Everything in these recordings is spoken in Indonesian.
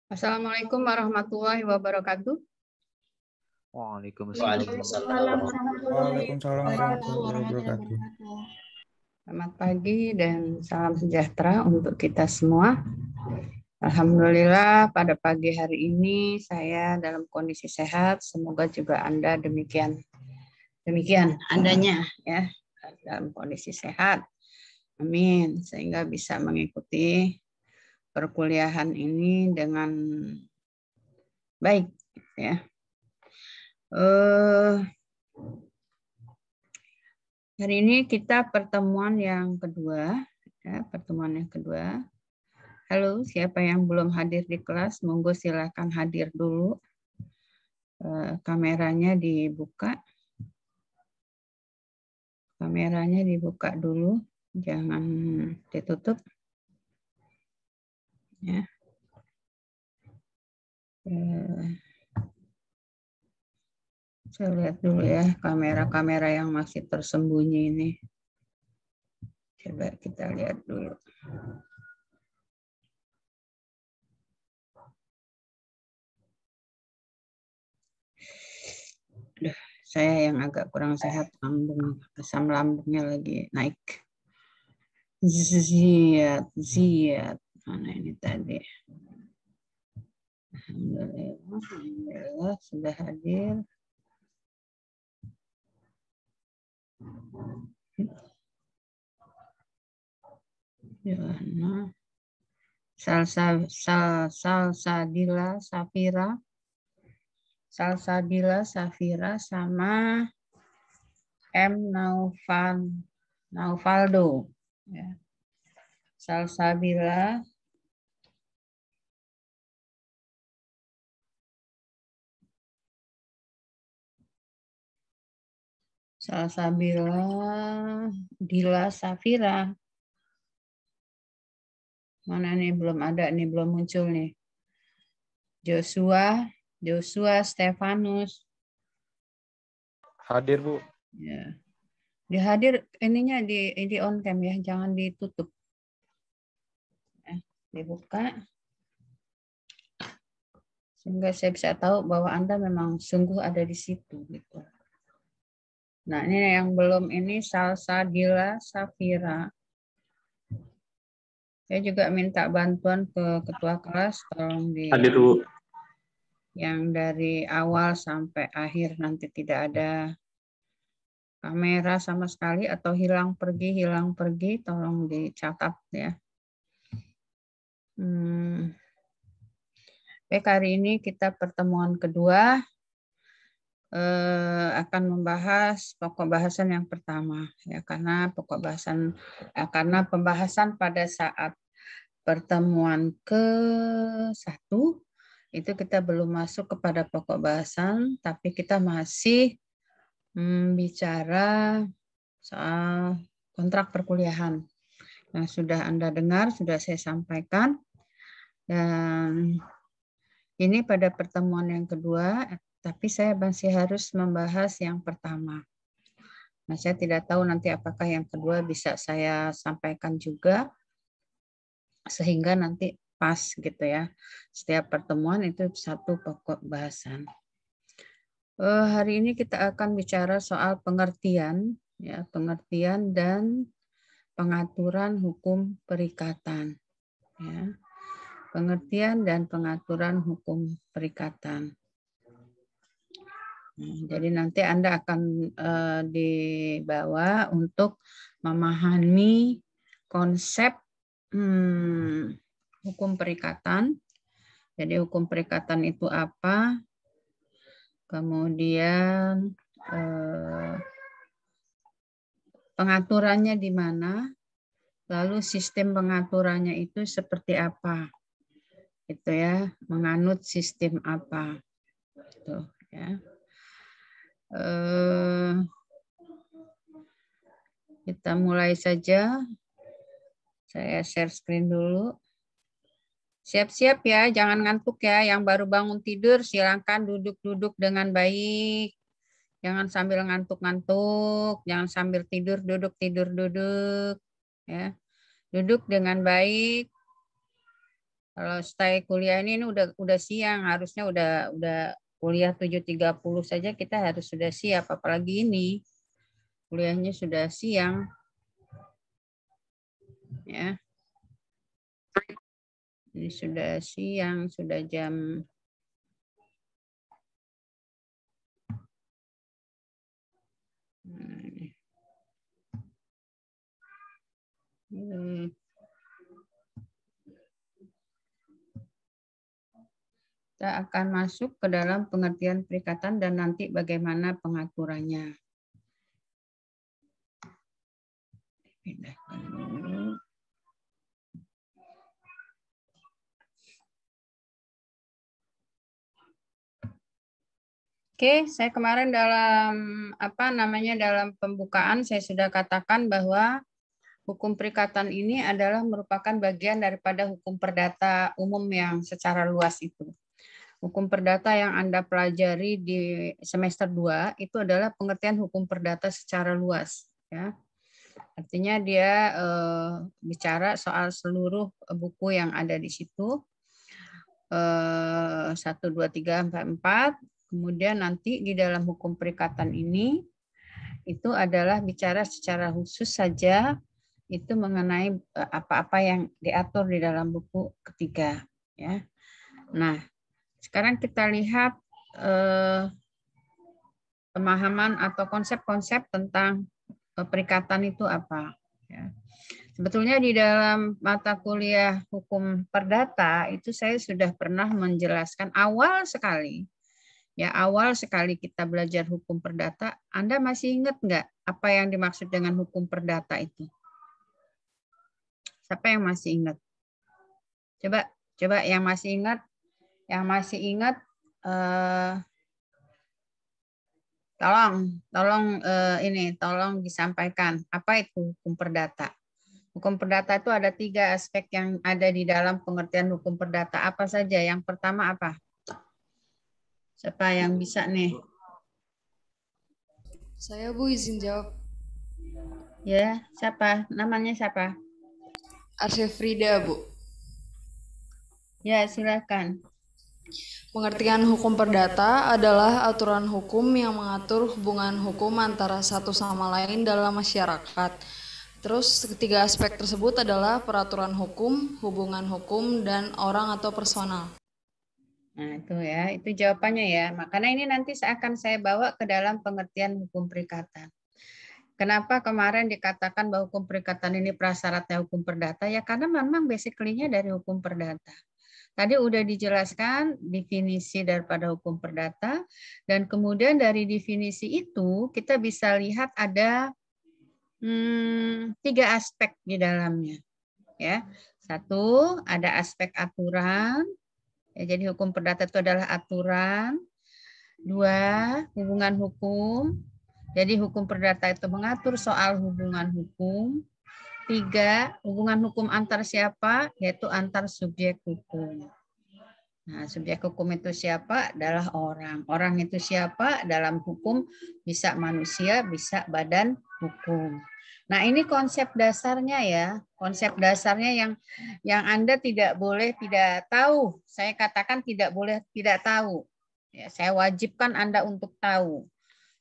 Assalamualaikum warahmatullahi wabarakatuh. Waalaikumsalam. Waalaikumsalam warahmatullahi wabarakatuh. Selamat pagi dan salam sejahtera untuk kita semua. Alhamdulillah pada pagi hari ini saya dalam kondisi sehat. Semoga juga Anda demikian adanya ya, dalam kondisi sehat. Amin. Sehingga bisa mengikuti perkuliahan ini dengan baik ya. Hari ini kita pertemuan yang kedua ya, Halo, siapa yang belum hadir di kelas, monggo silakan hadir dulu. Kameranya dibuka. Kameranya dibuka dulu, jangan ditutup. Ya. Saya lihat dulu ya kamera-kamera yang masih tersembunyi ini. Coba kita lihat dulu. Aduh, saya yang agak kurang sehat, asam lambungnya lagi naik. Ziat. Mana ini tadi? Alhamdulillah sudah hadir. Johanna, Salsabila Safira sama M Naufaldo. Ya. Salsabila Dila Safira. Mana nih, belum ada nih, belum muncul nih. Joshua Stefanus. Hadir, Bu. Ya. Dihadir ininya di on cam ya, jangan ditutup. Dibuka. Sehingga saya bisa tahu bahwa Anda memang sungguh ada di situ gitu. Nah, ini yang belum ini Salsabila Safira. Saya juga minta bantuan ke ketua kelas, tolong di Hadir, Bu. Yang dari awal sampai akhir nanti tidak ada kamera sama sekali atau hilang pergi, tolong dicatat ya. Baik, hari ini kita pertemuan kedua akan membahas pokok bahasan yang pertama ya, karena pembahasan pada saat pertemuan ke-1 itu kita belum masuk kepada pokok bahasan, tapi kita masih bicara soal kontrak perkuliahan yang sudah Anda dengar, sudah saya sampaikan. Dan ini pada pertemuan yang kedua, tapi saya masih harus membahas yang pertama. Nah, saya tidak tahu nanti apakah yang kedua bisa saya sampaikan juga, sehingga nanti pas gitu ya. Setiap pertemuan itu satu pokok bahasan. Hari ini kita akan bicara soal pengertian, ya, pengertian dan pengaturan hukum perikatan. Ya. Pengertian dan pengaturan hukum perikatan. Jadi nanti Anda akan dibawa untuk memahami konsep hukum perikatan. Jadi hukum perikatan itu apa? Kemudian pengaturannya di mana? Lalu sistem pengaturannya itu seperti apa? Itu ya, menganut sistem apa? Gitu ya. Kita mulai saja. Saya share screen dulu. Siap-siap ya, jangan ngantuk ya. Yang baru bangun tidur silakan duduk-duduk dengan baik. Jangan sambil ngantuk-ngantuk, jangan sambil tidur, duduk ya. Duduk dengan baik. Kalau stay kuliah ini udah siang, harusnya udah kuliah 7.30 saja kita harus sudah siap, apalagi ini kuliahnya sudah siang. Ya. Jadi sudah siang, sudah jam kita akan masuk ke dalam pengertian perikatan dan nanti bagaimana pengaturannya. Pindahkan dulu. Oke, saya kemarin dalam dalam pembukaan saya sudah katakan bahwa hukum perikatan ini adalah merupakan bagian daripada hukum perdata umum yang secara luas itu. Hukum perdata yang Anda pelajari di semester 2 itu adalah pengertian hukum perdata secara luas. Ya. Artinya dia bicara soal seluruh buku yang ada di situ. 1, 2, 3, 4, 4. Kemudian nanti di dalam hukum perikatan ini itu adalah bicara secara khusus saja itu mengenai apa-apa yang diatur di dalam buku ketiga. Ya. Nah, sekarang kita lihat pemahaman atau konsep-konsep tentang perikatan itu apa. Ya. Sebetulnya di dalam mata kuliah hukum perdata itu saya sudah pernah menjelaskan awal sekali. Ya, awal sekali kita belajar hukum perdata, Anda masih ingat nggak apa yang dimaksud dengan hukum perdata itu? Siapa yang masih ingat? Coba yang masih ingat. Yang masih ingat, tolong disampaikan apa itu hukum perdata. Hukum perdata itu ada 3 aspek yang ada di dalam pengertian hukum perdata. Apa saja? Yang pertama apa? Siapa yang bisa nih? Saya Bu izin jawab. Ya, siapa? Namanya siapa? Arsefrida Bu. Ya, silakan. Pengertian hukum perdata adalah aturan hukum yang mengatur hubungan hukum antara satu sama lain dalam masyarakat. Terus ketiga aspek tersebut adalah peraturan hukum, hubungan hukum, dan orang atau personal. Nah, itu ya, itu jawabannya ya. Makanya ini nanti akan saya bawa ke dalam pengertian hukum perikatan. Kenapa kemarin dikatakan bahwa hukum perikatan ini prasyaratnya hukum perdata? Ya karena memang basically-nya dari hukum perdata. Tadi udah dijelaskan definisi daripada hukum perdata, dan kemudian dari definisi itu kita bisa lihat ada 3 aspek di dalamnya. Ya, 1 ada aspek aturan. Ya, jadi hukum perdata itu adalah aturan. 2 hubungan hukum. Jadi hukum perdata itu mengatur soal hubungan hukum. 3 hubungan hukum antar siapa? Yaitu antar subjek hukum. Nah, subjek hukum itu siapa? Adalah orang. Orang itu siapa? Dalam hukum bisa manusia, bisa badan hukum. Nah, ini konsep dasarnya ya. Konsep dasarnya yang Anda tidak boleh tidak tahu. Saya katakan tidak boleh tidak tahu. Ya, saya wajibkan Anda untuk tahu.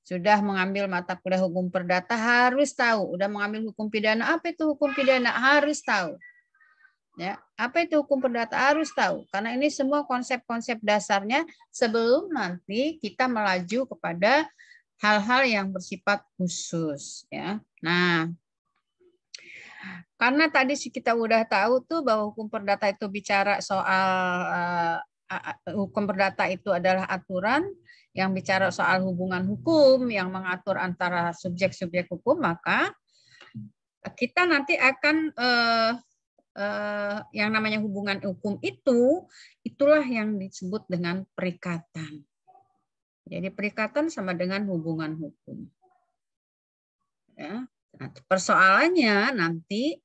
Sudah mengambil mata kuliah hukum perdata harus tahu. Udah mengambil hukum pidana, apa itu hukum pidana? Harus tahu. Ya, apa itu hukum perdata harus tahu karena ini semua konsep-konsep dasarnya sebelum nanti kita melaju kepada hal-hal yang bersifat khusus ya. Nah, karena tadi kita udah tahu tuh bahwa hukum perdata itu bicara soal hukum perdata itu adalah aturan yang bicara soal hubungan hukum yang mengatur antara subjek-subjek hukum, maka kita nanti akan yang namanya hubungan hukum itulah yang disebut dengan perikatan. Jadi perikatan sama dengan hubungan hukum. Ya. Nah, persoalannya nanti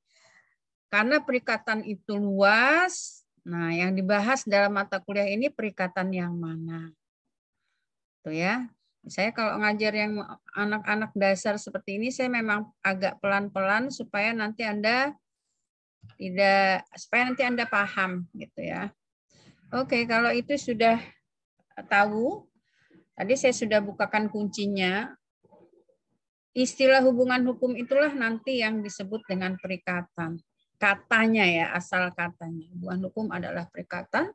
karena perikatan itu luas, nah yang dibahas dalam mata kuliah ini perikatan yang mana? Tuh ya. Saya kalau ngajar yang anak-anak dasar seperti ini saya memang agak pelan-pelan supaya nanti Anda Tidak, supaya nanti Anda paham gitu ya. Oke, kalau itu sudah tahu, tadi saya sudah bukakan kuncinya. Istilah hubungan hukum itulah nanti yang disebut dengan perikatan. Katanya ya, asal katanya. Hubungan hukum adalah perikatan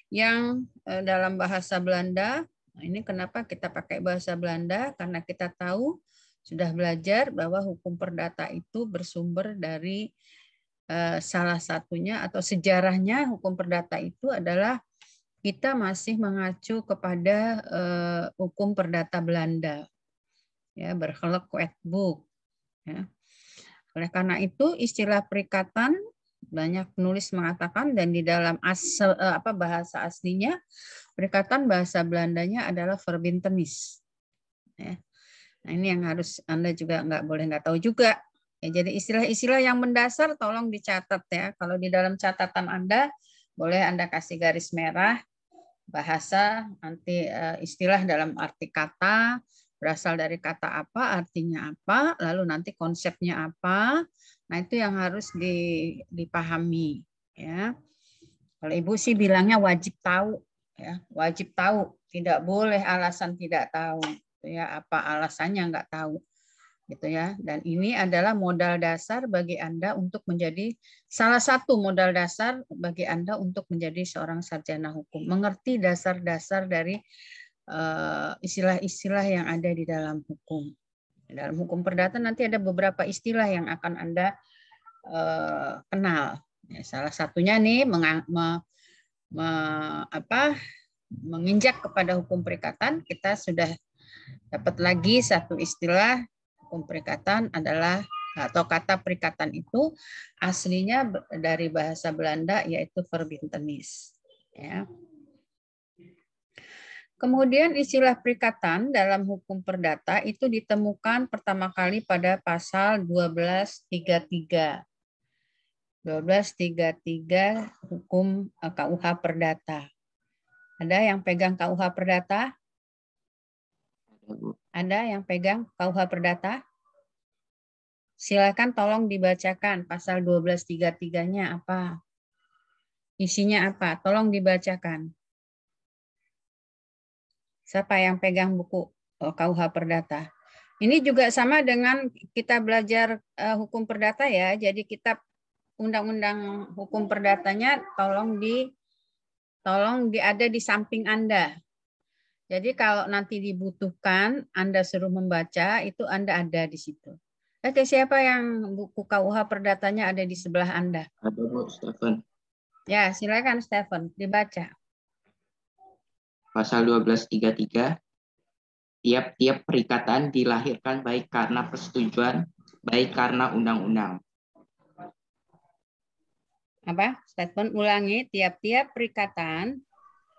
yang dalam bahasa Belanda, ini kenapa kita pakai bahasa Belanda, karena kita tahu, sudah belajar bahwa hukum perdata itu bersumber dari salah satunya atau sejarahnya hukum perdata itu adalah kita masih mengacu kepada hukum perdata Belanda. Ya, Burgerlijk Wetboek. Ya. Oleh karena itu istilah perikatan banyak penulis mengatakan dan di dalam bahasa aslinya perikatan bahasa Belandanya adalah verbintenis. Ya. Nah, ini yang harus Anda juga nggak tahu juga. Ya, jadi istilah-istilah yang mendasar tolong dicatat ya. Kalau di dalam catatan Anda boleh Anda kasih garis merah bahasa, nanti istilah dalam arti kata, berasal dari kata apa, artinya apa, lalu nanti konsepnya apa. Nah, itu yang harus dipahami ya. Kalau Ibu sih bilangnya wajib tahu ya, wajib tahu, tidak boleh alasan tidak tahu ya, apa alasannya nggak tahu gitu ya. Dan ini adalah modal dasar bagi Anda untuk menjadi salah satu modal dasar bagi Anda untuk menjadi seorang sarjana hukum, mengerti dasar-dasar dari istilah-istilah yang ada di dalam hukum. Dalam hukum perdata nanti ada beberapa istilah yang akan Anda kenal. Ya, salah satunya nih menginjak kepada hukum perikatan, kita sudah dapat lagi satu istilah. Hukum perikatan adalah atau kata perikatan itu aslinya dari bahasa Belanda yaitu verbintenis. Ya. Kemudian istilah perikatan dalam hukum perdata itu ditemukan pertama kali pada pasal 1233. 1233 hukum KUH Perdata. Ada yang pegang KUH Perdata? Ada yang pegang KUH Perdata? Silakan tolong dibacakan pasal 1233-nya apa? Isinya apa? Tolong dibacakan. Siapa yang pegang buku KUH Perdata? Ini juga sama dengan kita belajar hukum perdata ya. Jadi kitab undang-undang hukum perdatanya tolong ada di samping Anda. Jadi kalau nanti dibutuhkan Anda suruh membaca, itu Anda ada di situ. Oke, siapa yang buku KUH Perdatanya ada di sebelah Anda? Ada Bu, Stephen. Ya, silakan Stephen, dibaca. Pasal 1233, tiap-tiap perikatan dilahirkan baik karena persetujuan, baik karena undang-undang. Apa? Stephen ulangi, tiap-tiap perikatan.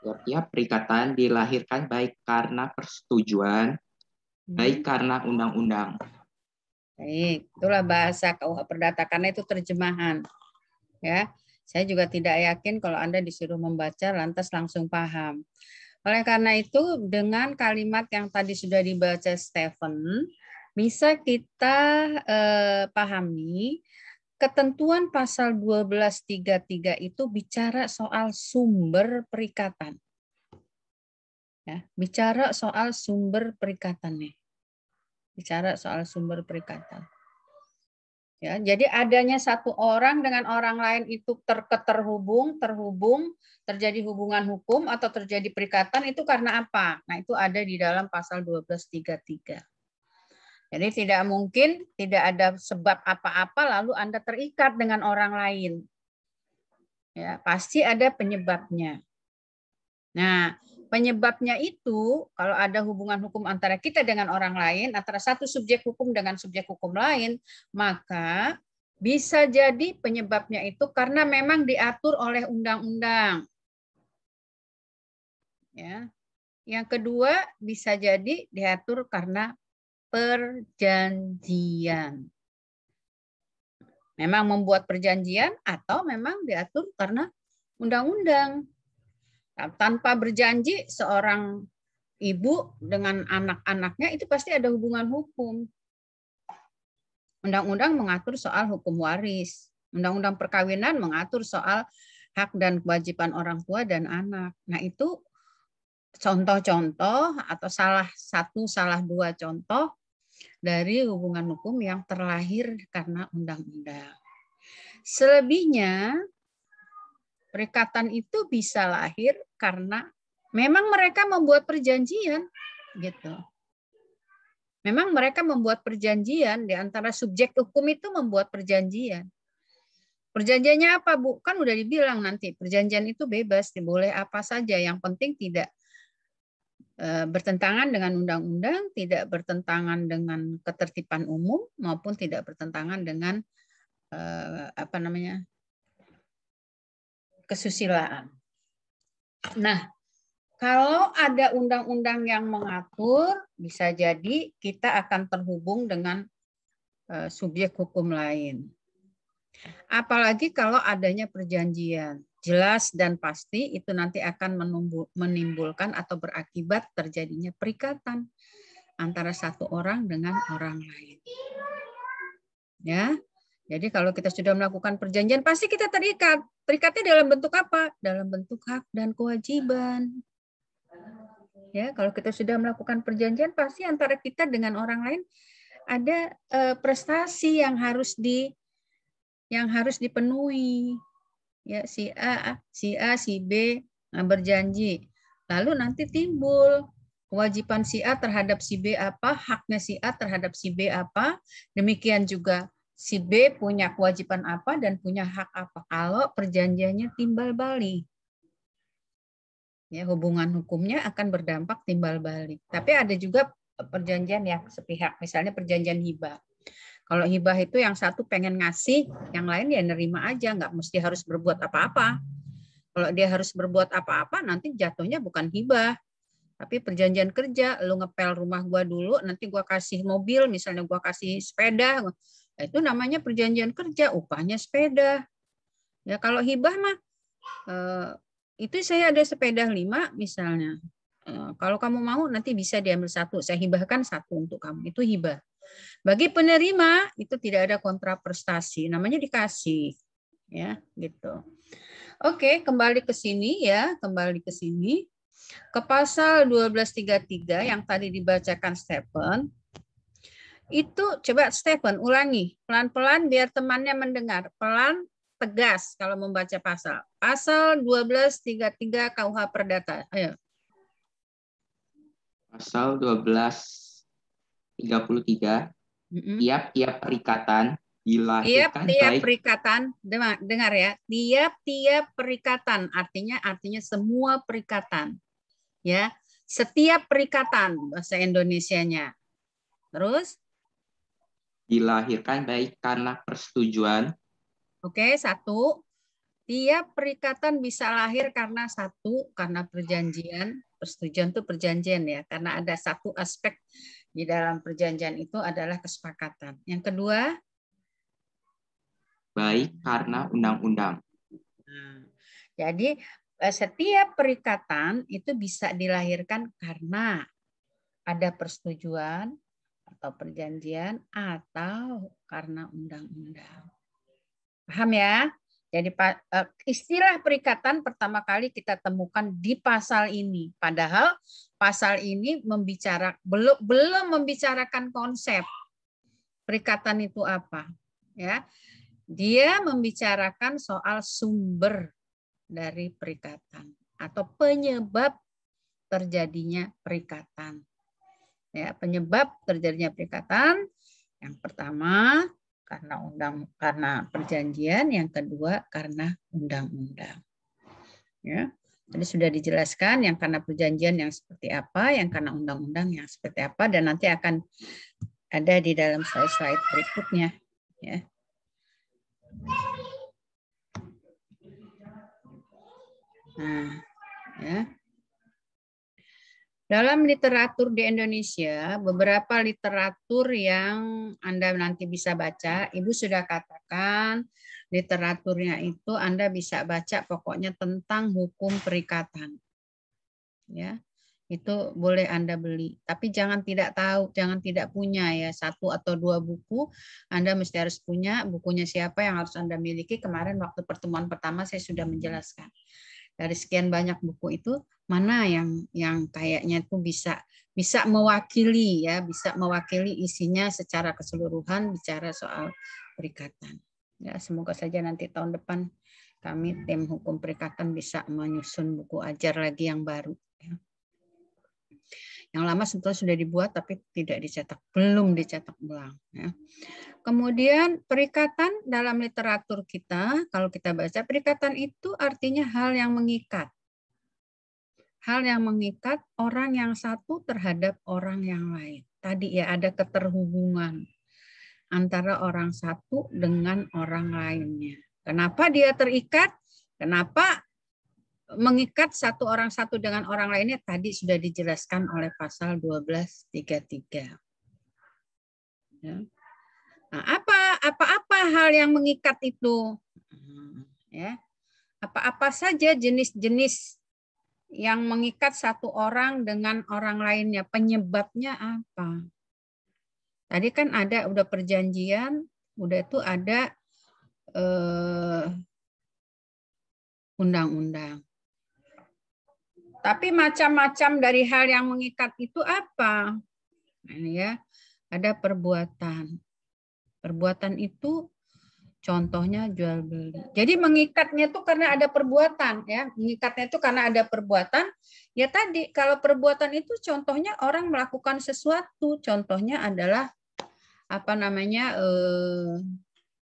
Tiap-tiap perikatan dilahirkan baik karena persetujuan, baik karena undang-undang. Baik, itulah bahasa KUH Perdata karena itu terjemahan. Ya, saya juga tidak yakin kalau Anda disuruh membaca lantas langsung paham. Oleh karena itu, dengan kalimat yang tadi sudah dibaca Stephen, bisa kita pahami ketentuan pasal 1233 itu bicara soal sumber perikatan. Ya, bicara soal sumber perikatannya. Bicara soal sumber perikatan. Ya, jadi adanya satu orang dengan orang lain itu terhubung, terjadi hubungan hukum atau terjadi perikatan itu karena apa? Nah, itu ada di dalam pasal 1233. Jadi tidak mungkin tidak ada sebab apa-apa lalu Anda terikat dengan orang lain. Ya, pasti ada penyebabnya. Nah, penyebabnya itu kalau ada hubungan hukum antara kita dengan orang lain, antara satu subjek hukum dengan subjek hukum lain, maka bisa jadi penyebabnya itu karena memang diatur oleh undang-undang. Ya. Yang kedua bisa jadi diatur karena perjanjian. Memang membuat perjanjian atau memang diatur karena undang-undang. Tanpa berjanji seorang ibu dengan anak-anaknya itu pasti ada hubungan hukum. Undang-undang mengatur soal hukum waris. Undang-undang perkawinan mengatur soal hak dan kewajiban orang tua dan anak. Nah, itu contoh-contoh atau salah dua contoh dari hubungan hukum yang terlahir karena undang-undang. Selebihnya, perikatan itu bisa lahir karena memang mereka membuat perjanjian, gitu. Memang mereka membuat perjanjian, di antara subjek hukum itu membuat perjanjian. Perjanjiannya apa, Bu? Kan udah dibilang nanti, perjanjian itu bebas, boleh apa saja, yang penting tidak bertentangan dengan undang-undang, tidak bertentangan dengan ketertiban umum, maupun tidak bertentangan dengan kesusilaan. Nah, kalau ada undang-undang yang mengatur, bisa jadi kita akan terhubung dengan subjek hukum lain. Apalagi kalau adanya perjanjian, jelas dan pasti itu nanti akan menimbulkan atau berakibat terjadinya perikatan antara satu orang dengan orang lain. Ya, jadi kalau kita sudah melakukan perjanjian, pasti kita terikat. Terikatnya dalam bentuk apa? Dalam bentuk hak dan kewajiban. Ya, kalau kita sudah melakukan perjanjian, pasti antara kita dengan orang lain ada prestasi yang harus dipenuhi. Ya, si A, si B berjanji. Lalu nanti timbul kewajiban si A terhadap si B apa, haknya si A terhadap si B apa. Demikian juga si B punya kewajiban apa dan punya hak apa. Kalau perjanjiannya timbal balik. Ya, hubungan hukumnya akan berdampak timbal balik. Tapi ada juga perjanjian yang sepihak, misalnya perjanjian hibah. Kalau hibah itu yang satu pengen ngasih, yang lain ya nerima aja, nggak mesti harus berbuat apa-apa. Kalau dia harus berbuat apa-apa, nanti jatuhnya bukan hibah, tapi perjanjian kerja. Lu ngepel rumah gua dulu, nanti gua kasih mobil, misalnya gua kasih sepeda, itu namanya perjanjian kerja, upahnya sepeda. Ya kalau hibah mah, itu saya ada sepeda 5 misalnya. Kalau kamu mau nanti bisa diambil 1, saya hibahkan 1 untuk kamu, itu hibah. Bagi penerima itu tidak ada kontraprestasi, namanya dikasih, ya gitu. Oke, kembali ke sini ya, ke pasal 1233 yang tadi dibacakan Stephen. Itu coba Stephen ulangi pelan-pelan biar temannya mendengar, pelan tegas kalau membaca pasal. Pasal 1233 KUH Perdata. Ayo. Pasal 1233, tiap-tiap perikatan dilahirkan tiap-tiap perikatan, dengar ya, tiap-tiap perikatan artinya semua perikatan. Ya, setiap perikatan bahasa Indonesianya. Terus dilahirkan baik karena persetujuan. Oke, 1. Tiap perikatan bisa lahir karena karena perjanjian. Persetujuan itu perjanjian ya, karena ada satu aspek di dalam perjanjian itu adalah kesepakatan. Yang kedua, baik karena undang-undang. Jadi setiap perikatan itu bisa dilahirkan karena ada persetujuan atau perjanjian atau karena undang-undang. Paham ya? Jadi istilah perikatan pertama kali kita temukan di pasal ini. Padahal pasal ini belum membicarakan konsep perikatan itu apa. Ya, dia membicarakan soal sumber dari perikatan atau penyebab terjadinya perikatan. Ya, penyebab terjadinya perikatan yang pertama karena perjanjian, yang kedua karena undang-undang. Ya, tadi sudah dijelaskan yang karena perjanjian yang seperti apa, yang karena undang-undang yang seperti apa, dan nanti akan ada di dalam slide-slide berikutnya. Ya. Nah, ya. Dalam literatur di Indonesia, beberapa literatur yang Anda nanti bisa baca, Ibu sudah katakan literaturnya itu Anda bisa baca pokoknya tentang hukum perikatan. Ya. Itu boleh Anda beli. Tapi jangan tidak tahu, jangan tidak punya ya. 1 atau 2 buku, Anda mesti harus punya. Bukunya siapa yang harus Anda miliki. Kemarin waktu pertemuan pertama saya sudah menjelaskan. Dari sekian banyak buku itu, mana yang kayaknya itu bisa mewakili ya, bisa mewakili isinya secara keseluruhan bicara soal perikatan. Ya, semoga saja nanti tahun depan kami tim hukum perikatan bisa menyusun buku ajar lagi yang baru. Ya. Yang lama sebetulnya sudah dibuat tapi tidak dicetak, belum dicetak ulang. Ya. Kemudian perikatan dalam literatur kita, kalau kita baca, perikatan itu artinya hal yang mengikat. Hal yang mengikat orang yang satu terhadap orang yang lain. Tadi ya ada keterhubungan antara orang satu dengan orang lainnya. Kenapa dia terikat? Kenapa mengikat satu orang satu dengan orang lainnya? Tadi sudah dijelaskan oleh pasal 1233. Ya. Nah, apa hal yang mengikat itu? Ya. Apa saja jenis-jenis yang mengikat satu orang dengan orang lainnya? Penyebabnya apa? Tadi kan ada udah perjanjian, udah itu ada undang-undang. Tapi macam-macam dari hal yang mengikat itu apa? Nah, ini ya, ada perbuatan. Perbuatan itu contohnya jual beli. Jadi mengikatnya itu karena ada perbuatan ya. Mengikatnya itu karena ada perbuatan. Ya tadi kalau perbuatan itu contohnya orang melakukan sesuatu. Contohnya adalah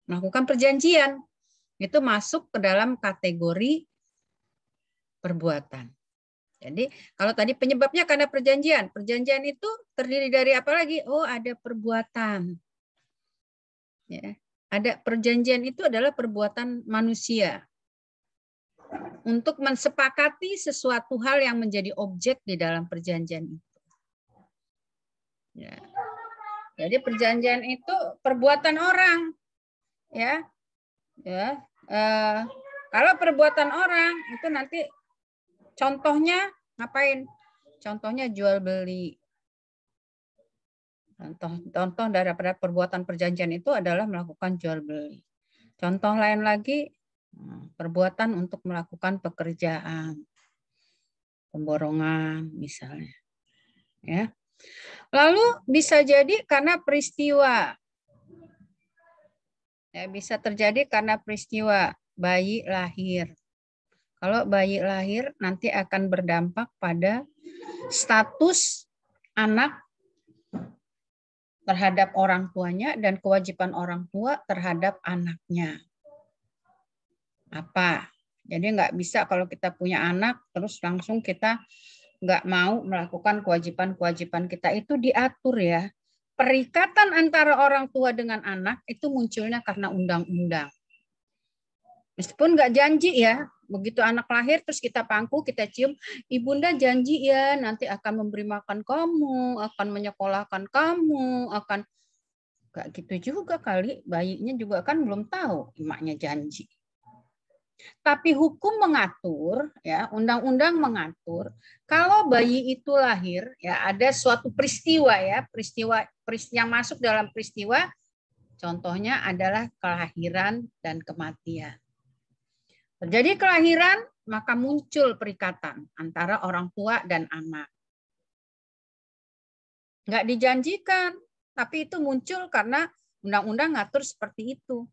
melakukan perjanjian. Itu masuk ke dalam kategori perbuatan. Jadi kalau tadi penyebabnya karena perjanjian. Perjanjian itu terdiri dari apa lagi? Oh, ada perbuatan. Ya. Ada perjanjian itu adalah perbuatan manusia untuk mensepakati sesuatu hal yang menjadi objek di dalam perjanjian itu. Ya. Jadi perjanjian itu perbuatan orang, ya. Kalau perbuatan orang itu nanti contohnya ngapain? Contohnya jual beli. Contoh daripada perbuatan perjanjian itu adalah melakukan jual beli. Contoh lain lagi perbuatan untuk melakukan pekerjaan, pemborongan misalnya. Ya. Lalu bisa jadi karena peristiwa. Ya, bisa terjadi karena peristiwa bayi lahir. Kalau bayi lahir nanti akan berdampak pada status anak terhadap orang tuanya dan kewajiban orang tua terhadap anaknya. Apa? Jadi nggak bisa kalau kita punya anak terus langsung kita nggak mau melakukan kewajiban-kewajiban kita, itu diatur ya. Perikatan antara orang tua dengan anak itu munculnya karena undang-undang. Meskipun nggak janji ya, begitu anak lahir terus kita pangku, kita cium, ibunda janji ya nanti akan memberi makan kamu, akan menyekolahkan kamu, akan nggak gitu juga kali, bayinya juga kan belum tahu emaknya janji. Tapi hukum mengatur, ya undang-undang mengatur kalau bayi itu lahir, ya ada suatu peristiwa ya, peristiwa yang masuk dalam peristiwa, contohnya adalah kelahiran dan kematian. Terjadi kelahiran, maka muncul perikatan antara orang tua dan anak. Nggak dijanjikan, tapi itu muncul karena undang-undang ngatur seperti itu.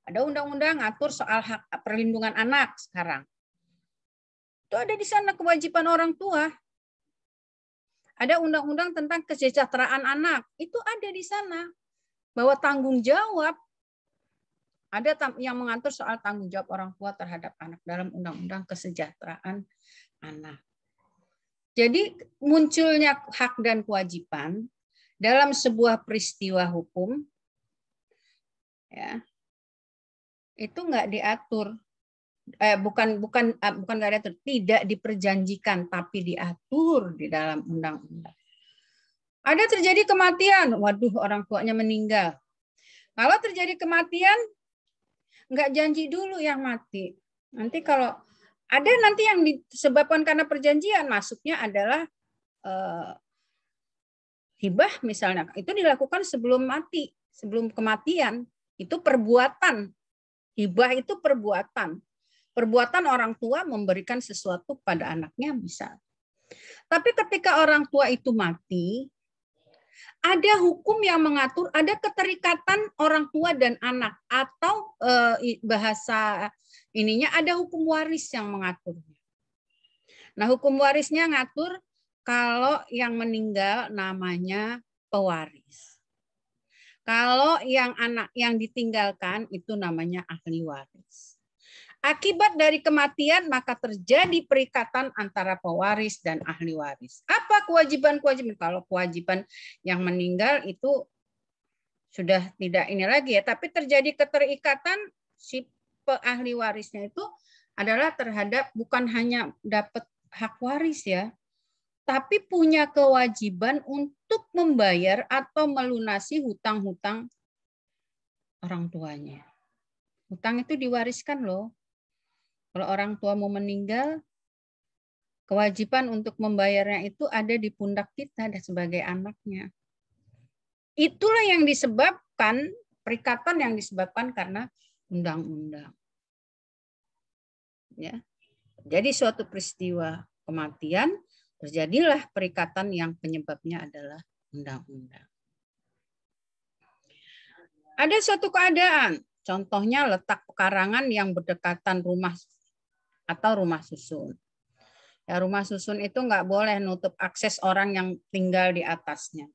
Ada undang-undang ngatur soal hak perlindungan anak sekarang. Itu ada di sana kewajiban orang tua. Ada undang-undang tentang kesejahteraan anak. Itu ada di sana. Bahwa tanggung jawab, ada yang mengatur soal tanggung jawab orang tua terhadap anak dalam undang-undang kesejahteraan anak. Jadi munculnya hak dan kewajiban dalam sebuah peristiwa hukum, ya, itu nggak diatur, bukan nggak diatur, tidak diperjanjikan, tapi diatur di dalam undang-undang. Ada terjadi kematian, waduh orang tuanya meninggal. Kalau terjadi kematian, nggak janji dulu yang mati. Nanti kalau Ada nanti yang disebabkan karena perjanjian, masuknya adalah hibah misalnya. Itu dilakukan sebelum mati, sebelum kematian. Itu perbuatan. Hibah itu perbuatan. Perbuatan orang tua memberikan sesuatu pada anaknya bisa. Tapi ketika orang tua itu mati, ada hukum yang mengatur, ada keterikatan orang tua dan anak, atau bahasa ininya ada hukum waris yang mengaturnya. Nah, hukum warisnya ngatur kalau yang meninggal namanya pewaris. Kalau yang anak yang ditinggalkan itu namanya ahli waris. Akibat dari kematian maka terjadi perikatan antara pewaris dan ahli waris. Apa kewajiban-kewajiban? Kalau kewajiban yang meninggal itu sudah tidak ini lagi ya, tapi terjadi keterikatan si ahli warisnya itu adalah terhadap bukan hanya dapat hak waris ya, tapi punya kewajiban untuk membayar atau melunasi hutang-hutang orang tuanya. Hutang itu diwariskan loh. Kalau orang tua mau meninggal, kewajiban untuk membayarnya itu ada di pundak kita dan sebagai anaknya. Itulah yang disebabkan, perikatan yang disebabkan karena undang-undang. Ya. Jadi suatu peristiwa kematian, terjadilah perikatan yang penyebabnya adalah undang-undang. Ada suatu keadaan, contohnya letak pekarangan yang berdekatan rumah atau rumah susun. Ya, rumah susun itu nggak boleh nutup akses orang yang tinggal di atasnya.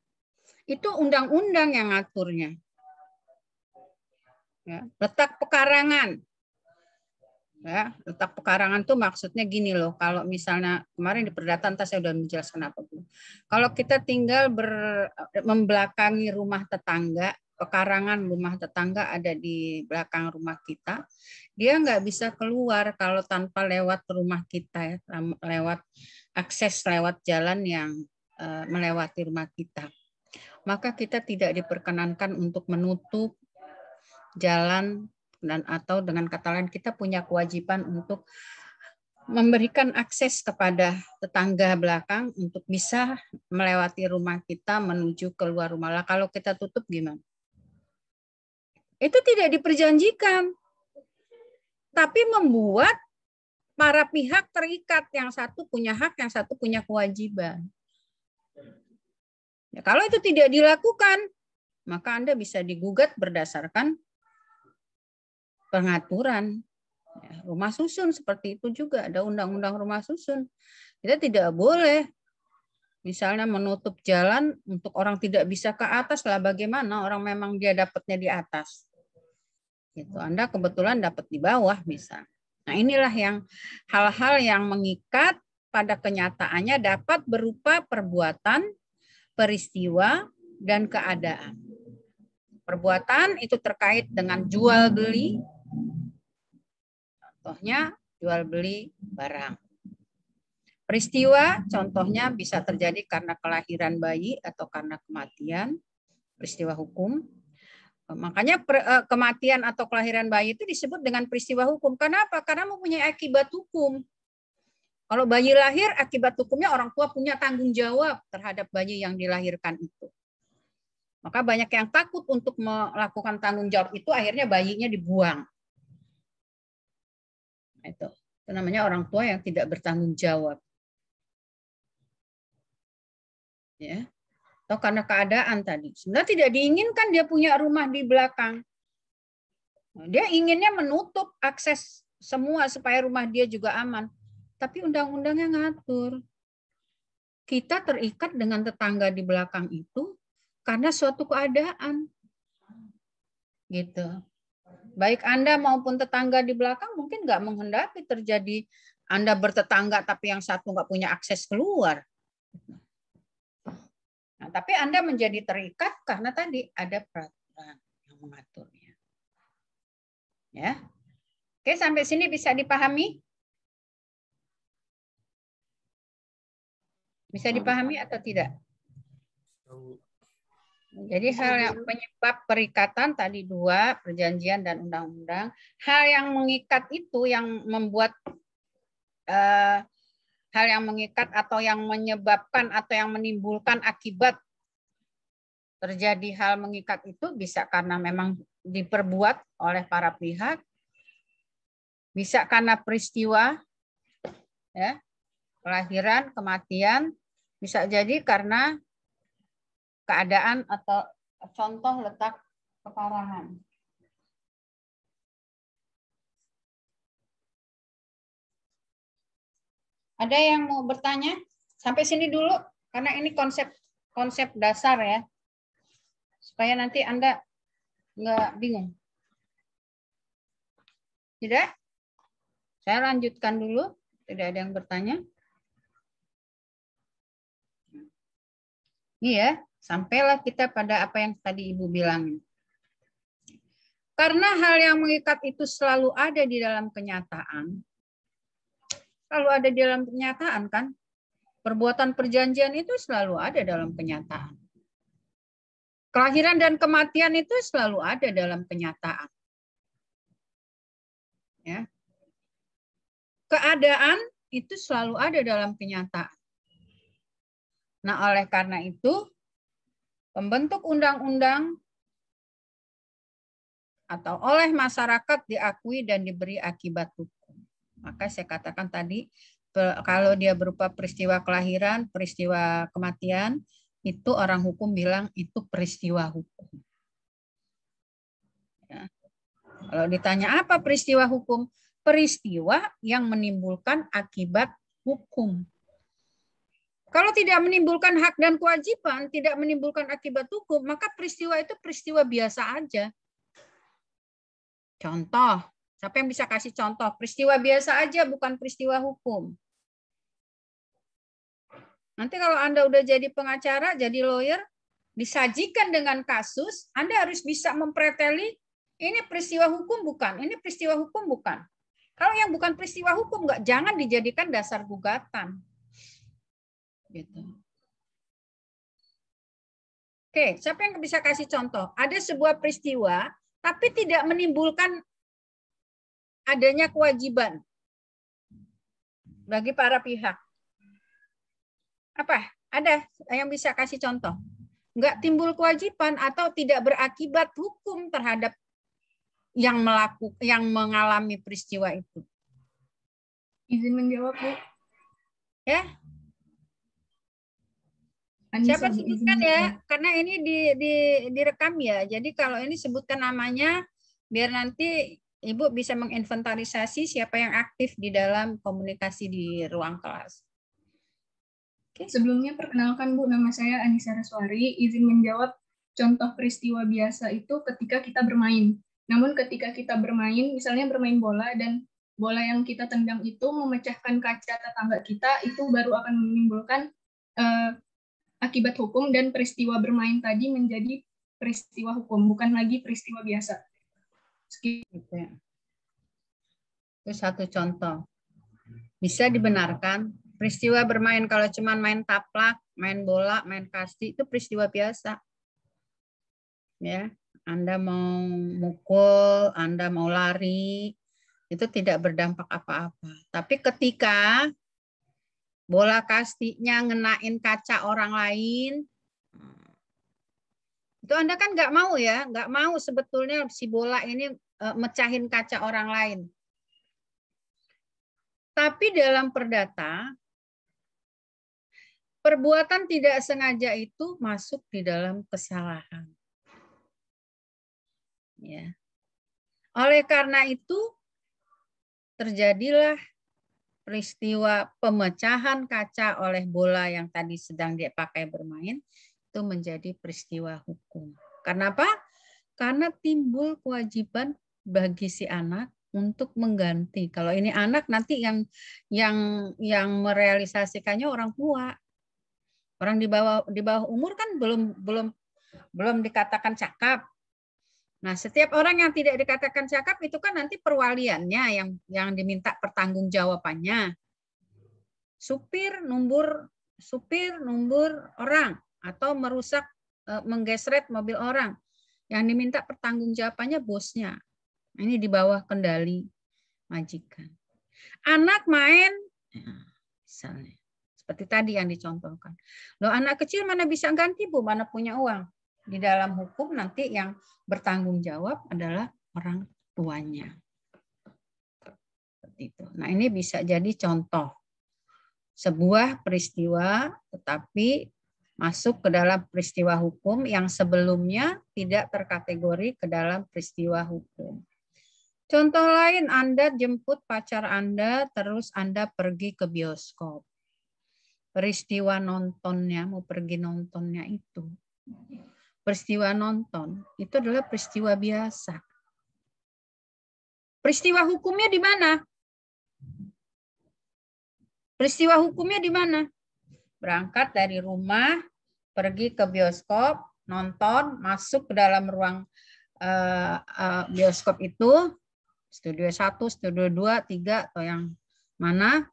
Itu undang-undang yang ngaturnya. Ya, letak pekarangan. Ya, letak pekarangan tuh maksudnya gini loh. Kalau misalnya kemarin di perdata entah saya udah menjelaskan apa dulu. Kalau kita tinggal membelakangi rumah tetangga, pekarangan rumah tetangga ada di belakang rumah kita, dia nggak bisa keluar kalau tanpa lewat rumah kita, ya, lewat akses lewat jalan yang melewati rumah kita. Maka kita tidak diperkenankan untuk menutup jalan dan atau dengan kata lain kita punya kewajiban untuk memberikan akses kepada tetangga belakang untuk bisa melewati rumah kita menuju keluar rumah. Lah kalau kita tutup gimana? Itu tidak diperjanjikan. Tapi membuat para pihak terikat, yang satu punya hak, yang satu punya kewajiban. Ya, kalau itu tidak dilakukan, maka Anda bisa digugat berdasarkan pengaturan. Ya, rumah susun seperti itu juga, ada undang-undang rumah susun. Kita tidak boleh misalnya menutup jalan untuk orang tidak bisa ke atas, lah bagaimana orang memang dia dapatnya di atas. Gitu. Anda kebetulan dapat di bawah misalnya. Nah, inilah yang hal-hal yang mengikat pada kenyataannya dapat berupa perbuatan, peristiwa, dan keadaan. Perbuatan itu terkait dengan jual beli. Contohnya jual beli barang. Peristiwa contohnya bisa terjadi karena kelahiran bayi atau karena kematian, peristiwa hukum. Makanya kematian atau kelahiran bayi itu disebut dengan peristiwa hukum. Kenapa? Karena mempunyai akibat hukum. Kalau bayi lahir, akibat hukumnya orang tua punya tanggung jawab terhadap bayi yang dilahirkan itu. Maka banyak yang takut untuk melakukan tanggung jawab itu, akhirnya bayinya dibuang. Itu namanya orang tua yang tidak bertanggung jawab. Ya. Atau karena keadaan tadi. Sebenarnya tidak diinginkan dia punya rumah di belakang. Dia inginnya menutup akses semua supaya rumah dia juga aman. Tapi undang-undangnya ngatur. Kita terikat dengan tetangga di belakang itu karena suatu keadaan. Gitu. Baik Anda maupun tetangga di belakang mungkin nggak menghendaki terjadi Anda bertetangga tapi yang satu nggak punya akses keluar. Nah, tapi Anda menjadi terikat karena tadi ada peraturan yang mengaturnya. Ya. Oke, sampai sini bisa dipahami? Bisa dipahami atau tidak? Jadi hal yang penyebab perikatan tadi dua, perjanjian dan undang-undang. Hal yang mengikat itu yang membuat hal yang mengikat atau yang menyebabkan atau yang menimbulkan akibat terjadi hal mengikat itu bisa karena memang diperbuat oleh para pihak, bisa karena peristiwa, ya, kelahiran, kematian, bisa jadi karena keadaan atau contoh letak keparahan. Ada yang mau bertanya? Sampai sini dulu, karena ini konsep dasar ya, supaya nanti Anda nggak bingung. Tidak? Saya lanjutkan dulu. Tidak ada yang bertanya. Iya, sampailah kita pada apa yang tadi Ibu bilang. Karena hal yang mengikat itu selalu ada di dalam kenyataan. Selalu ada di dalam kenyataan kan? Perbuatan perjanjian itu selalu ada dalam kenyataan. Kelahiran dan kematian itu selalu ada dalam kenyataan. Ya. Keadaan itu selalu ada dalam kenyataan. Nah, oleh karena itu, pembentuk undang-undang atau oleh masyarakat diakui dan diberi akibat hukum. Maka saya katakan tadi, kalau dia berupa peristiwa kelahiran, peristiwa kematian, itu orang hukum bilang itu peristiwa hukum. Ya. Kalau ditanya apa peristiwa hukum? Peristiwa yang menimbulkan akibat hukum. Kalau tidak menimbulkan hak dan kewajiban, tidak menimbulkan akibat hukum, maka peristiwa itu peristiwa biasa aja. Contoh, siapa yang bisa kasih contoh? Peristiwa biasa aja, bukan peristiwa hukum. Nanti kalau Anda udah jadi pengacara, jadi lawyer, disajikan dengan kasus, Anda harus bisa mempreteli, ini peristiwa hukum bukan, ini peristiwa hukum bukan. Kalau yang bukan peristiwa hukum, jangan dijadikan dasar gugatan. Gitu. Oke, siapa yang bisa kasih contoh? Ada sebuah peristiwa, tapi tidak menimbulkan adanya kewajiban bagi para pihak. Apa? Ada yang bisa kasih contoh? Enggak timbul kewajiban atau tidak berakibat hukum terhadap yang mengalami peristiwa itu. Izin menjawab, Bu. Ya. Siapa sebutkan ya? Karena ini direkam ya. Jadi kalau ini sebutkan namanya, biar nanti Ibu bisa menginventarisasi siapa yang aktif di dalam komunikasi di ruang kelas. Oke. Sebelumnya perkenalkan Bu, nama saya Anissa Reswari. Izin menjawab contoh peristiwa biasa itu ketika kita bermain. Namun ketika kita bermain, misalnya bermain bola dan bola yang kita tendang itu memecahkan kaca tetangga kita, itu baru akan menimbulkan akibat hukum dan peristiwa bermain tadi menjadi peristiwa hukum, bukan lagi peristiwa biasa. Itu satu contoh. Bisa dibenarkan, peristiwa bermain kalau cuma main taplak, main bola, main kasti, itu peristiwa biasa. Ya, Anda mau mukul, Anda mau lari, itu tidak berdampak apa-apa. Tapi ketika bola kastinya ngenain kaca orang lain, itu Anda kan nggak mau ya, nggak mau sebetulnya si bola ini mecahin kaca orang lain. Tapi dalam perdata, perbuatan tidak sengaja itu masuk di dalam kesalahan. Ya. Oleh karena itu, terjadilah peristiwa pemecahan kaca oleh bola yang tadi sedang dia pakai bermain, itu menjadi peristiwa hukum. Kenapa? Karena timbul kewajiban bagi si anak untuk mengganti. Kalau ini anak, nanti yang merealisasikannya orang tua. Orang di bawah umur kan belum dikatakan cakap. Nah, setiap orang yang tidak dikatakan cakap itu kan nanti perwaliannya yang diminta pertanggungjawabannya. Supir numbur orang atau merusak, menggesret mobil orang. Yang diminta pertanggungjawabannya bosnya. Ini di bawah kendali majikan. Anak main Misalnya. Seperti tadi yang dicontohkan. Loh, anak kecil mana bisa ganti, Bu? Mana punya uang? Di dalam hukum nanti yang bertanggung jawab adalah orang tuanya. Seperti itu. Nah, ini bisa jadi contoh. Sebuah peristiwa tetapi masuk ke dalam peristiwa hukum yang sebelumnya tidak terkategori ke dalam peristiwa hukum. Contoh lain, Anda jemput pacar Anda, terus Anda pergi ke bioskop. Peristiwa nontonnya, mau pergi nontonnya itu. Peristiwa nonton, itu adalah peristiwa biasa. Peristiwa hukumnya di mana? Peristiwa hukumnya di mana? Berangkat dari rumah, pergi ke bioskop, nonton, masuk ke dalam ruang bioskop itu, studio 1, studio 2, 3, atau yang mana?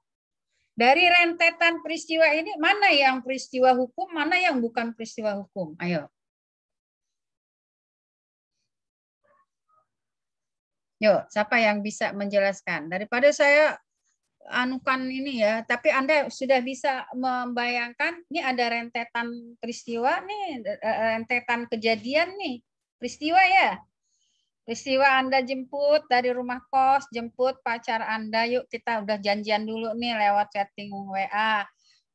Dari rentetan peristiwa ini, mana yang peristiwa hukum, mana yang bukan peristiwa hukum? Ayo. Yuk, siapa yang bisa menjelaskan? Daripada saya anukan ini ya, tapi Anda sudah bisa membayangkan, ini ada rentetan peristiwa nih, rentetan kejadian nih, peristiwa ya. Peristiwa Anda jemput dari rumah kos, jemput pacar Anda, yuk kita udah janjian dulu nih lewat chatting WA.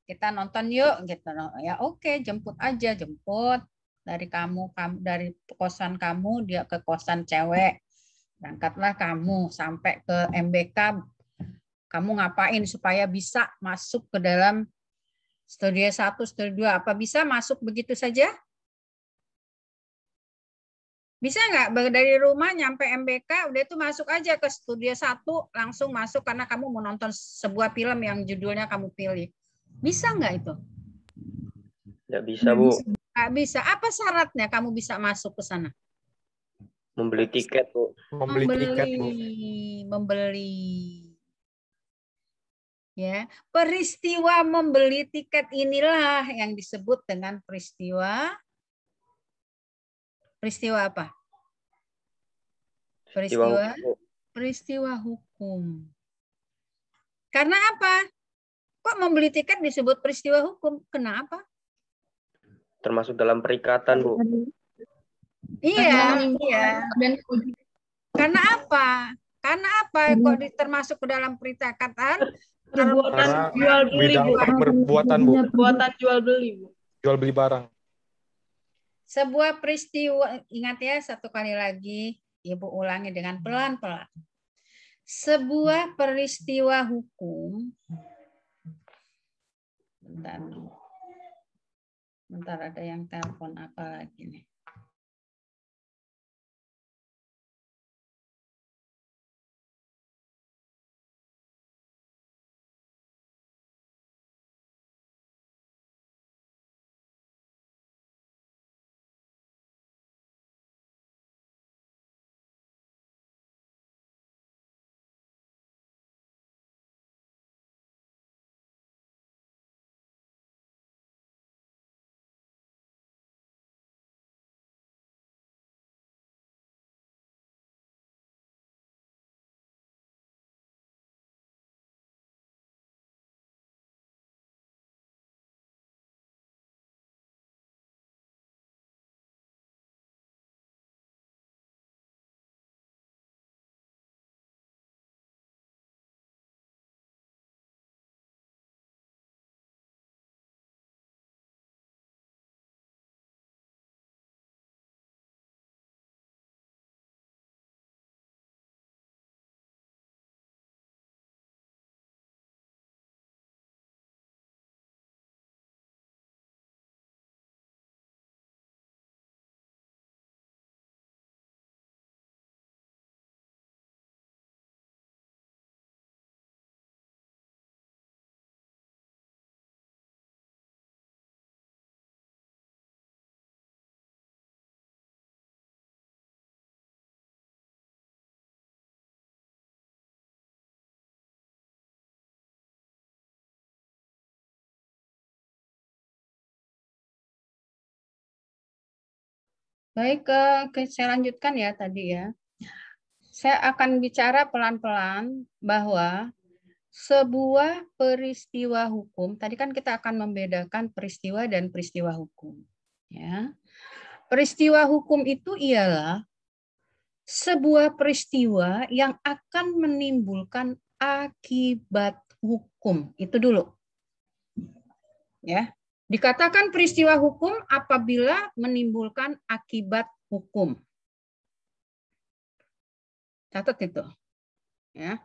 Kita nonton yuk gitu. Ya oke, jemput aja, jemput dari kamu dari kosan kamu dia ke kosan cewek. Berangkatlah kamu sampai ke MBK. Kamu ngapain supaya bisa masuk ke dalam studio 1, studio 2? Apa bisa masuk begitu saja? Bisa nggak dari rumah nyampe MBK udah itu masuk aja ke studio 1 langsung masuk karena kamu mau nonton sebuah film yang judulnya kamu pilih. Bisa nggak itu? Nggak bisa, Bu. Nggak bisa. Apa syaratnya kamu bisa masuk ke sana? Membeli tiket, Bu. Membeli. Ya, peristiwa membeli tiket inilah yang disebut dengan peristiwa apa? Peristiwa hukum. Karena apa? Kok membeli tiket disebut peristiwa hukum? Kenapa? Termasuk dalam perikatan, Bu. Iya. Karena apa? Kok termasuk ke dalam perikatan? Perbuatan jual beli, Bu. Perbuatan, Bu. Perbuatan jual beli, Bu. Jual beli barang. Sebuah peristiwa, ingat ya satu kali lagi, Ibu ulangi dengan pelan-pelan. Sebuah peristiwa hukum, bentar ada yang telepon apa lagi nih. Baik, saya lanjutkan ya tadi ya. Saya akan bicara pelan-pelan bahwa sebuah peristiwa hukum, tadi kan kita akan membedakan peristiwa dan peristiwa hukum. Ya. Peristiwa hukum itu ialah sebuah peristiwa yang akan menimbulkan akibat hukum. Itu dulu. Ya. Dikatakan peristiwa hukum apabila menimbulkan akibat hukum. Catat itu. Ya.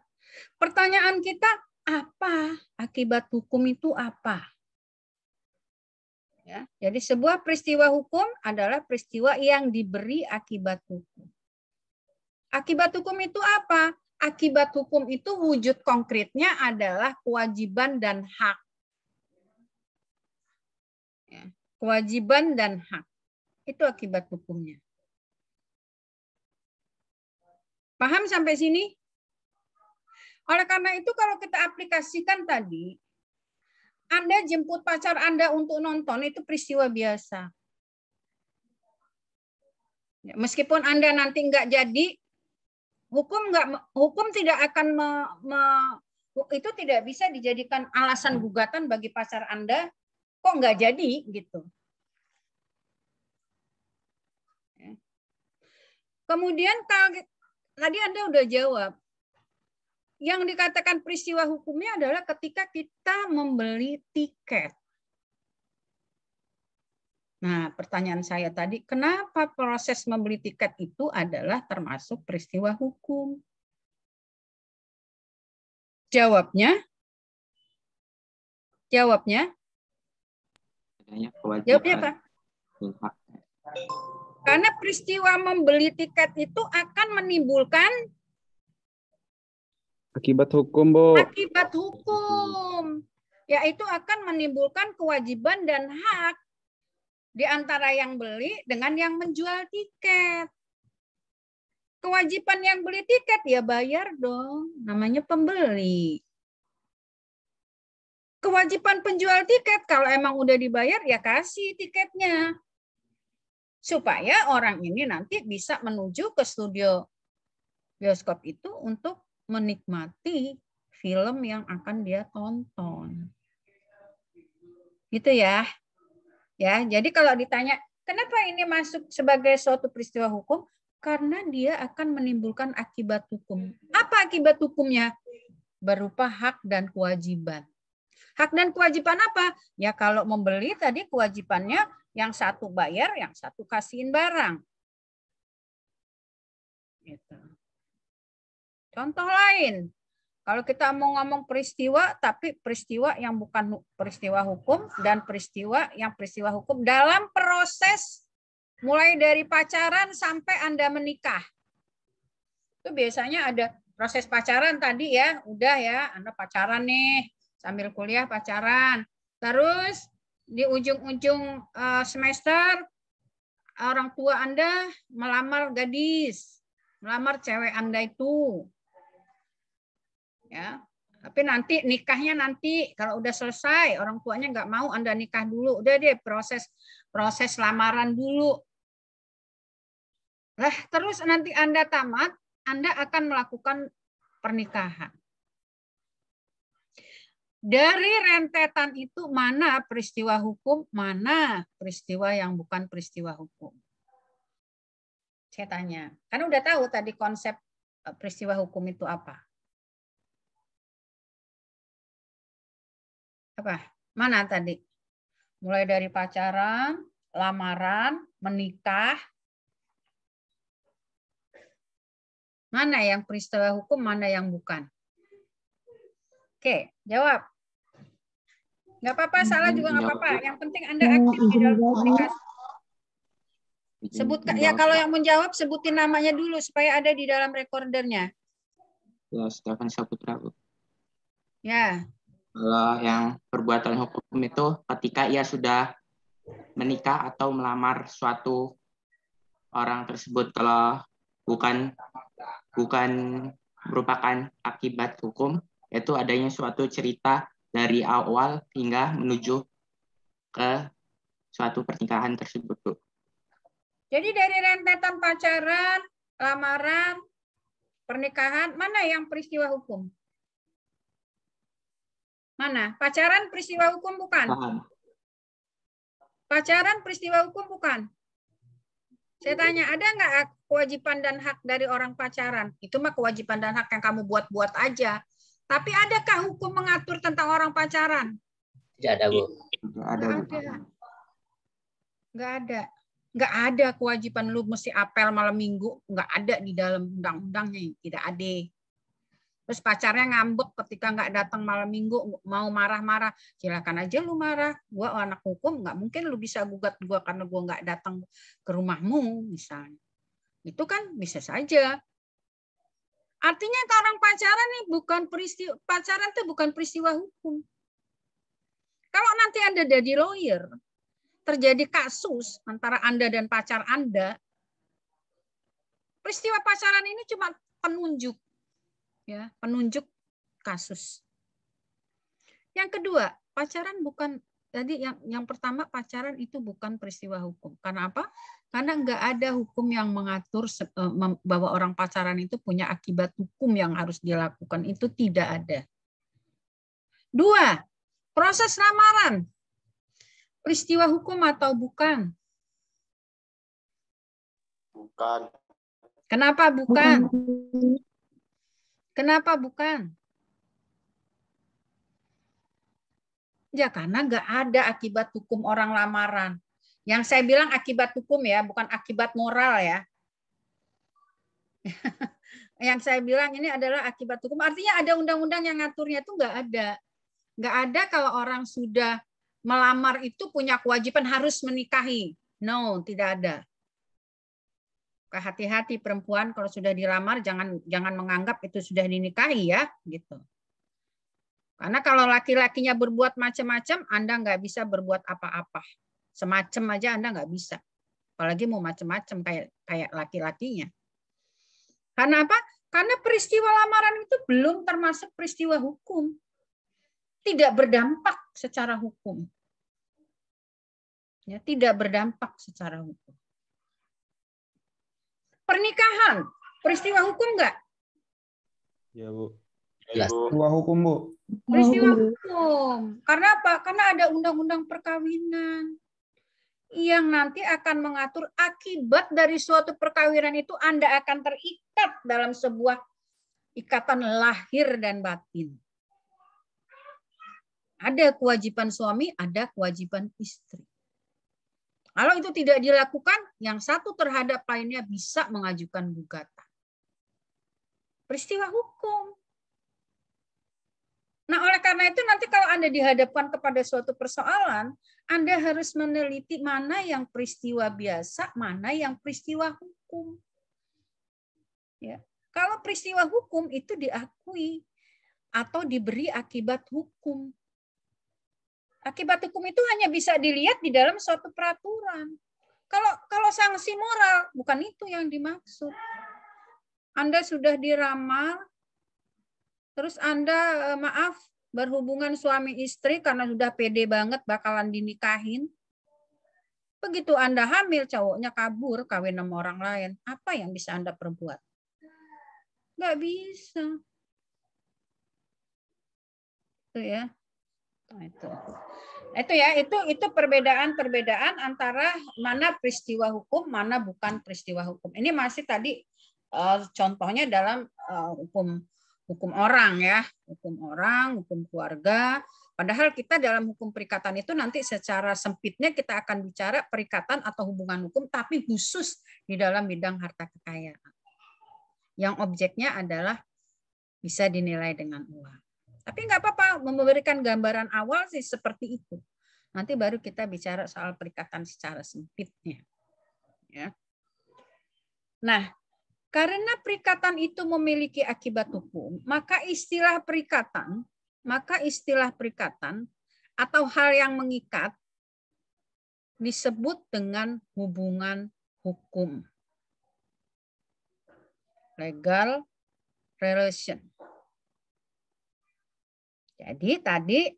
Pertanyaan kita, apa akibat hukum itu apa? Ya, jadi sebuah peristiwa hukum adalah peristiwa yang diberi akibat hukum. Akibat hukum itu apa? Akibat hukum itu wujud konkretnya adalah kewajiban dan hak. Ya, kewajiban dan hak. Itu akibat hukumnya. Paham sampai sini? Oleh karena itu kalau kita aplikasikan tadi, Anda jemput pacar Anda untuk nonton itu peristiwa biasa. Meskipun Anda nanti nggak jadi, hukum tidak akan itu tidak bisa dijadikan alasan gugatan bagi pacar Anda kok nggak jadi gitu. Kemudian tadi Anda udah jawab. Yang dikatakan peristiwa hukumnya adalah ketika kita membeli tiket. Nah, pertanyaan saya tadi, kenapa proses membeli tiket itu adalah termasuk peristiwa hukum? Jawabnya? Jawabnya apa? Karena peristiwa membeli tiket itu akan menimbulkan akibat hukum, Bu. Akibat hukum, yaitu akan menimbulkan kewajiban dan hak di antara yang beli dengan yang menjual tiket. Kewajiban yang beli tiket ya bayar dong, namanya pembeli. Kewajiban penjual tiket kalau emang udah dibayar ya kasih tiketnya. Supaya orang ini nanti bisa menuju ke studio bioskop itu untuk menikmati film yang akan dia tonton. Gitu ya. Ya, jadi kalau ditanya, kenapa ini masuk sebagai suatu peristiwa hukum? Karena dia akan menimbulkan akibat hukum. Apa akibat hukumnya? Berupa hak dan kewajiban. Hak dan kewajiban apa? Ya kalau membeli tadi kewajibannya yang satu bayar, yang satu kasihin barang. Gitu. Contoh lain, kalau kita mau ngomong peristiwa, tapi peristiwa yang bukan peristiwa hukum dan peristiwa hukum dalam proses mulai dari pacaran sampai Anda menikah. Itu biasanya ada proses pacaran tadi ya, udah ya, Anda pacaran nih, sambil kuliah pacaran. Terus di ujung-ujung semester, orang tua Anda melamar gadis, melamar cewek Anda itu. Ya, tapi nanti nikahnya nanti kalau udah selesai orang tuanya nggak mau Anda nikah dulu, udah deh proses lamaran dulu. Lah terus nanti Anda tamat, Anda akan melakukan pernikahan. Dari rentetan itu mana peristiwa hukum, mana peristiwa yang bukan peristiwa hukum? Saya tanya, kan udah tahu tadi konsep peristiwa hukum itu apa? Apa? Mana tadi? Mulai dari pacaran, lamaran, menikah. Mana yang peristiwa hukum, mana yang bukan? Oke, jawab. Nggak apa-apa, salah juga nggak apa-apa. Yang penting Anda aktif di dalam komunikasi. Sebutkan ya, kalau yang menjawab sebutin namanya dulu supaya ada di dalam recordernya. Ya, Stefan Saputra, Bu. Ya. Kalau yang perbuatan hukum itu ketika ia sudah menikah atau melamar suatu orang tersebut, kalau bukan merupakan akibat hukum, yaitu adanya suatu cerita dari awal hingga menuju ke suatu pernikahan tersebut, Bu. Jadi dari rentetan pacaran, lamaran, pernikahan, mana yang peristiwa hukum? Mana? Pacaran peristiwa hukum bukan? Paham. Pacaran peristiwa hukum bukan? Saya tanya, ada nggak kewajiban dan hak dari orang pacaran? Itu mah kewajiban dan hak yang kamu buat-buat aja. Tapi adakah hukum mengatur tentang orang pacaran? Tidak ada, Bu. Nggak ada. Nggak ada kewajiban lu mesti apel malam minggu. Nggak ada di dalam undang-undangnya. Tidak ada. Terus pacarnya ngambek ketika nggak datang malam minggu, mau marah-marah. Silakan aja lu marah. Gua anak hukum, nggak mungkin lu bisa gugat gua karena gua nggak datang ke rumahmu, misalnya. Itu kan bisa saja. Artinya orang pacaran nih bukan peristiwa, pacaran itu bukan peristiwa hukum. Kalau nanti Anda jadi lawyer, terjadi kasus antara Anda dan pacar Anda, peristiwa pacaran ini cuma penunjuk, ya, penunjuk kasus. Yang kedua, pacaran bukan, tadi yang pertama pacaran itu bukan peristiwa hukum. Karena apa? Karena nggak ada hukum yang mengatur bahwa orang pacaran itu punya akibat hukum yang harus dilakukan. Itu tidak ada. Dua, proses lamaran. Peristiwa hukum atau bukan? Bukan. Kenapa bukan? Kenapa bukan? Ya karena nggak ada akibat hukum orang lamaran. Yang saya bilang akibat hukum ya, bukan akibat moral ya. Yang saya bilang ini adalah akibat hukum. Artinya ada undang-undang yang ngaturnya itu nggak ada. Nggak ada kalau orang sudah melamar itu punya kewajiban harus menikahi. No, tidak ada. Hati-hati perempuan kalau sudah dilamar jangan menganggap itu sudah dinikahi ya, gitu. Karena kalau laki-lakinya berbuat macam-macam, Anda nggak bisa berbuat apa-apa. Semacam aja Anda nggak bisa. Apalagi mau macam-macam kayak laki-lakinya. Karena apa? Karena peristiwa lamaran itu belum termasuk peristiwa hukum. Tidak berdampak secara hukum. Ya, tidak berdampak secara hukum. Pernikahan, peristiwa hukum nggak? Ya, Bu. Peristiwa hukum, Bu. Peristiwa hukum. Karena apa? Karena ada undang-undang perkawinan yang nanti akan mengatur akibat dari suatu perkawinan itu Anda akan terikat dalam sebuah ikatan lahir dan batin. Ada kewajiban suami, ada kewajiban istri. Kalau itu tidak dilakukan, yang satu terhadap lainnya bisa mengajukan gugatan. Peristiwa hukum. Nah, oleh karena itu nanti kalau Anda dihadapkan kepada suatu persoalan, Anda harus meneliti mana yang peristiwa biasa, mana yang peristiwa hukum. Ya. Kalau peristiwa hukum itu diakui atau diberi akibat hukum. Akibat hukum itu hanya bisa dilihat di dalam suatu peraturan. Kalau sanksi moral, bukan itu yang dimaksud. Anda sudah diramal, terus Anda, maaf, berhubungan suami istri karena sudah pede banget bakalan dinikahin. Begitu Anda hamil, cowoknya kabur, kawin sama orang lain. Apa yang bisa Anda perbuat? Nggak bisa. Itu ya. Nah, itu perbedaan antara mana peristiwa hukum, mana bukan peristiwa hukum. Ini masih tadi contohnya dalam hukum orang ya, hukum orang, hukum keluarga. Padahal kita dalam hukum perikatan itu nanti secara sempitnya kita akan bicara perikatan atau hubungan hukum, tapi khusus di dalam bidang harta kekayaan. Yang objeknya adalah bisa dinilai dengan uang. Tapi nggak apa-apa, memberikan gambaran awal sih seperti itu. Nanti baru kita bicara soal perikatan secara sempitnya. Ya. Nah, karena perikatan itu memiliki akibat hukum, maka istilah perikatan atau hal yang mengikat disebut dengan hubungan hukum. Legal relation. Jadi tadi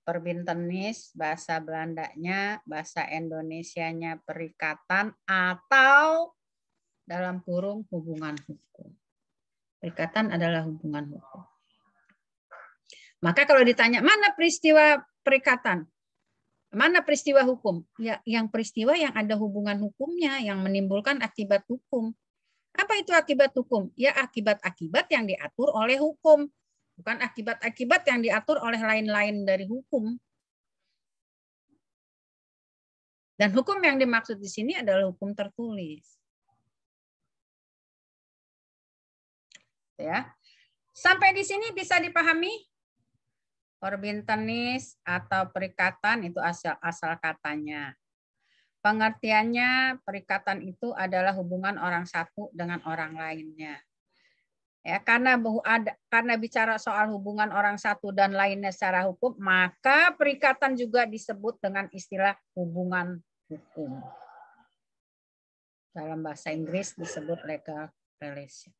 perbintenis, bahasa Belandanya, bahasa Indonesianya perikatan atau dalam kurung hubungan hukum. Perikatan adalah hubungan hukum. Maka kalau ditanya mana peristiwa perikatan, mana peristiwa hukum? Ya, yang peristiwa yang ada hubungan hukumnya, yang menimbulkan akibat hukum. Apa itu akibat hukum? Ya akibat-akibat yang diatur oleh hukum, bukan akibat-akibat yang diatur oleh lain-lain dari hukum. Dan hukum yang dimaksud di sini adalah hukum tertulis. Ya. Sampai di sini bisa dipahami? Verbintenis atau perikatan itu asal katanya. Pengertiannya perikatan itu adalah hubungan orang satu dengan orang lainnya. Ya, karena bicara soal hubungan orang satu dan lainnya secara hukum, maka perikatan juga disebut dengan istilah hubungan hukum. Dalam bahasa Inggris disebut legal relation.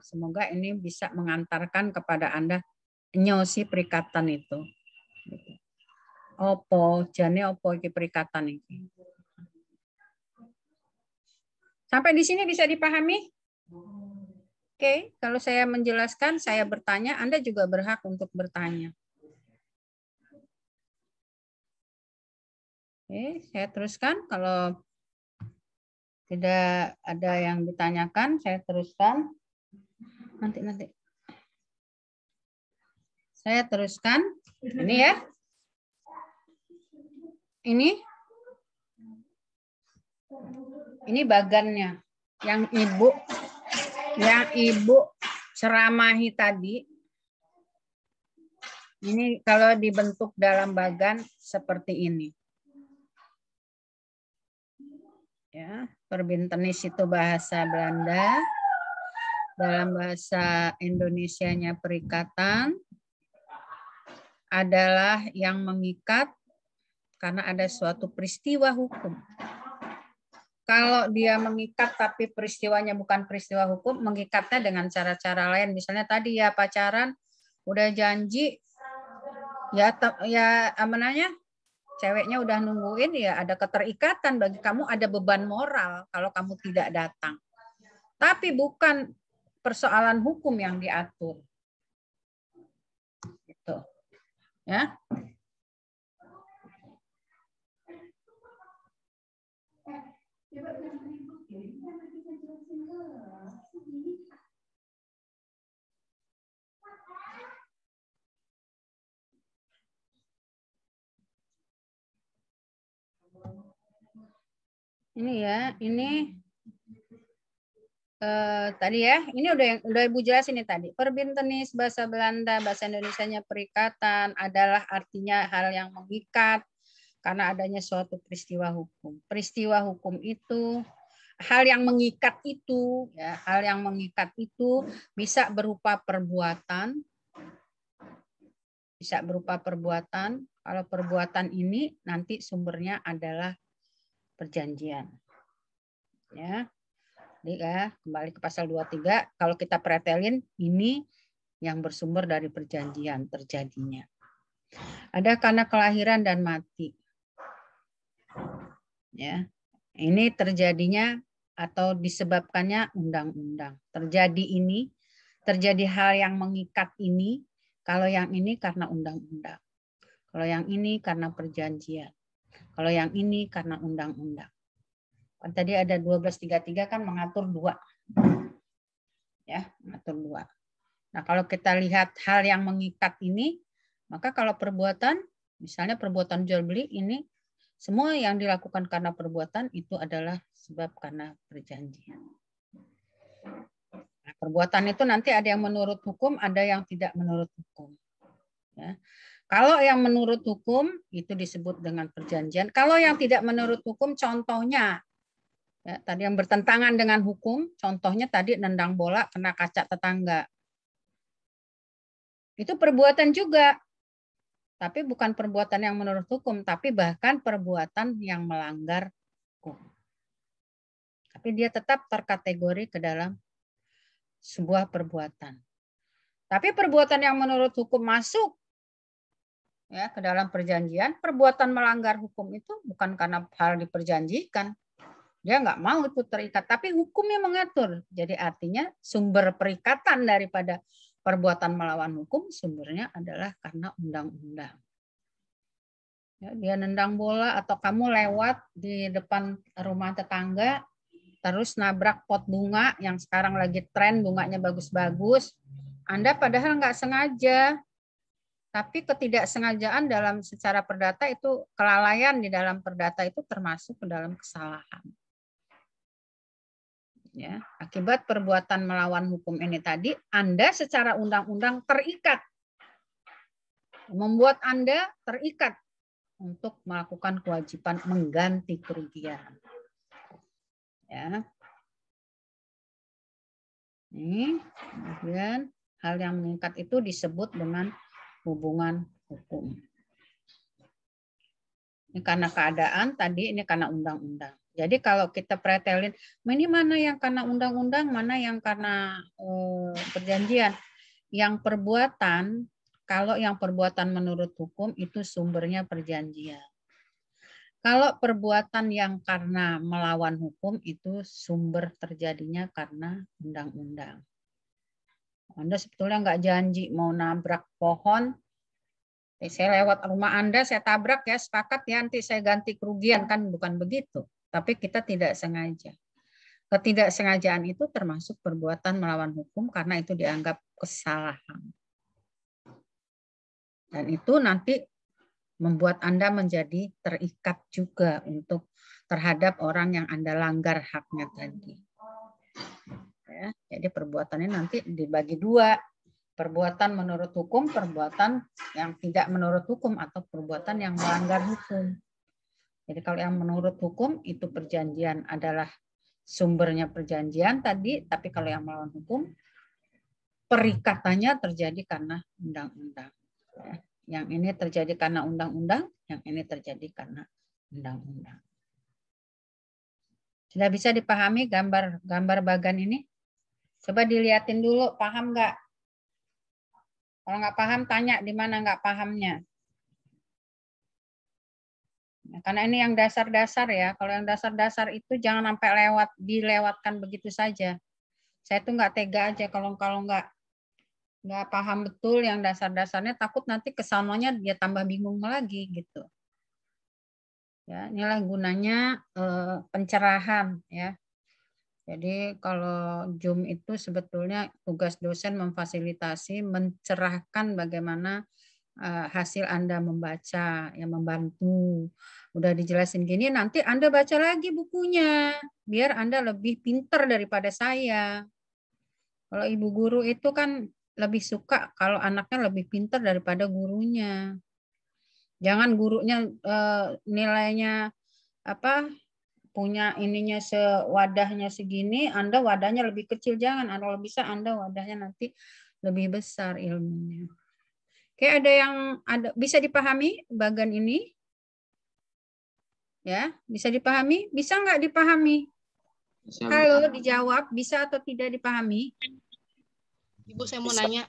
Semoga ini bisa mengantarkan kepada Anda nyosi perikatan itu. Opo, jane opo iki perikatan ini. Sampai di sini bisa dipahami? Oke, kalau saya menjelaskan, saya bertanya, Anda juga berhak untuk bertanya. Oke, saya teruskan. Kalau tidak ada yang ditanyakan, saya teruskan. Nanti. Saya teruskan. Ini ya. Ini bagannya. Yang Ibu ceramahi tadi. Ini kalau dibentuk dalam bagan seperti ini. Ya, verbintenis itu bahasa Belanda. Dalam bahasa Indonesianya perikatan adalah yang mengikat karena ada suatu peristiwa hukum. Kalau dia mengikat tapi peristiwanya bukan peristiwa hukum, mengikatnya dengan cara-cara lain. Misalnya tadi ya pacaran, udah janji, ya ceweknya udah nungguin, ya ada keterikatan bagi kamu, ada beban moral kalau kamu tidak datang. Tapi bukan persoalan hukum yang diatur. Gitu. Ya. Ini ya, ini tadi ya, ini udah Ibu jelasin ini tadi. Verbintenis bahasa Belanda, bahasa Indonesianya perikatan adalah artinya hal yang mengikat karena adanya suatu peristiwa hukum. Peristiwa hukum itu, hal yang mengikat itu, ya, hal yang mengikat itu bisa berupa perbuatan, bisa berupa perbuatan. Kalau perbuatan ini nanti sumbernya adalah perjanjian. Ya. Jadi ya, kembali ke pasal 23, kalau kita pretelin ini yang bersumber dari perjanjian terjadinya. Ada karena kelahiran dan mati. Ya. Ini terjadinya atau disebabkannya undang-undang. Terjadi hal yang mengikat ini, kalau yang ini karena undang-undang. Kalau yang ini karena perjanjian. Kalau yang ini karena undang-undang. Tadi ada 1233 kan mengatur 2. Ya, mengatur 2. Nah, kalau kita lihat hal yang mengikat ini, maka kalau perbuatan, misalnya perbuatan jual beli ini, semua yang dilakukan karena perbuatan itu adalah sebab karena perjanjian. Nah, perbuatan itu nanti ada yang menurut hukum, ada yang tidak menurut hukum. Ya. Kalau yang menurut hukum itu disebut dengan perjanjian. Kalau yang tidak menurut hukum, contohnya, ya, tadi yang bertentangan dengan hukum, contohnya tadi nendang bola kena kaca tetangga. Itu perbuatan juga. Tapi bukan perbuatan yang menurut hukum, tapi bahkan perbuatan yang melanggar hukum. Tapi dia tetap terkategori ke dalam sebuah perbuatan. Tapi perbuatan yang menurut hukum masuk ya ke dalam perjanjian, perbuatan melanggar hukum itu bukan karena hal diperjanjikan. Dia nggak mau itu terikat, tapi hukumnya mengatur. Jadi artinya sumber perikatan daripada perbuatan melawan hukum sumbernya adalah karena undang-undang. Ya, dia nendang bola atau kamu lewat di depan rumah tetangga, terus nabrak pot bunga yang sekarang lagi tren, bunganya bagus-bagus. Anda padahal nggak sengaja, tapi ketidaksengajaan dalam secara perdata itu, kelalaian di dalam perdata itu termasuk ke dalam kesalahan. Ya, akibat perbuatan melawan hukum ini tadi, Anda secara undang-undang terikat, membuat Anda terikat untuk melakukan kewajiban mengganti kerugian. Ya. Ini, kemudian hal yang meningkat itu disebut dengan hubungan hukum. Ini karena keadaan tadi, ini karena undang-undang. Jadi kalau kita pretelin, ini mana yang karena undang-undang, mana yang karena perjanjian. Yang perbuatan, kalau yang perbuatan menurut hukum itu sumbernya perjanjian. Kalau perbuatan yang karena melawan hukum itu sumber terjadinya karena undang-undang. Anda sebetulnya nggak janji mau nabrak pohon, saya lewat rumah Anda, saya tabrak ya, sepakat ya nanti saya ganti kerugian, kan bukan begitu. Tapi kita tidak sengaja. Ketidaksengajaan itu termasuk perbuatan melawan hukum karena itu dianggap kesalahan. Dan itu nanti membuat Anda menjadi terikat juga untuk terhadap orang yang Anda langgar haknya tadi. Ya, jadi perbuatannya nanti dibagi dua. Perbuatan menurut hukum, perbuatan yang tidak menurut hukum, atau perbuatan yang melanggar hukum. Jadi kalau yang menurut hukum itu perjanjian adalah sumbernya perjanjian tadi, tapi kalau yang melawan hukum, perikatannya terjadi karena undang-undang. Ya. Yang ini terjadi karena undang-undang, yang ini terjadi karena undang-undang. Sudah bisa dipahami gambar bagan ini? Coba dilihatin dulu, paham nggak? Kalau nggak paham, tanya di mana nggak pahamnya. Nah, karena ini yang dasar-dasar ya. Kalau yang dasar-dasar itu jangan sampai dilewatkan begitu saja. Saya tuh nggak tega aja kalau nggak paham betul yang dasar-dasarnya, takut nanti kesananya dia tambah bingung lagi gitu. Ya, inilah gunanya pencerahan ya. Jadi kalau Zoom itu sebetulnya tugas dosen memfasilitasi, mencerahkan bagaimana hasil Anda membaca, yang membantu. Udah dijelasin gini, nanti Anda baca lagi bukunya, biar Anda lebih pinter daripada saya. Kalau ibu guru itu kan lebih suka kalau anaknya lebih pinter daripada gurunya. Jangan gurunya nilainya punya ininya sewadahnya segini, Anda wadahnya lebih kecil, jangan. Kalau bisa Anda wadahnya nanti lebih besar ilmunya. Oke, bisa dipahami bagian ini? Ya, bisa dipahami? Bisa nggak dipahami? Bisa, Halo, dijawab bisa atau tidak dipahami? Ibu, saya mau nanya.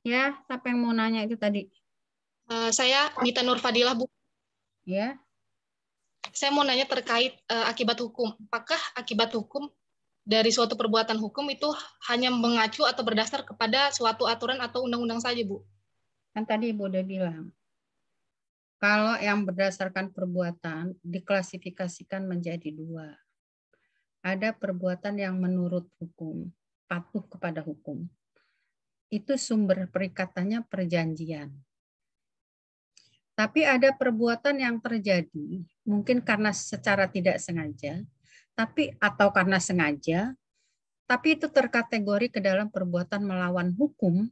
Ya, siapa yang mau nanya itu tadi? Saya Mita Nurfadilah, Bu. Ya. Saya mau nanya terkait akibat hukum. Apakah akibat hukum dari suatu perbuatan hukum itu hanya mengacu atau berdasar kepada suatu aturan atau undang-undang saja, Bu? Kan tadi Ibu udah bilang. Kalau yang berdasarkan perbuatan diklasifikasikan menjadi dua. Ada perbuatan yang menurut hukum, patuh kepada hukum. Itu sumber perikatannya perjanjian. Tapi ada perbuatan yang terjadi, mungkin karena secara tidak sengaja, atau karena sengaja, tapi itu terkategori ke dalam perbuatan melawan hukum,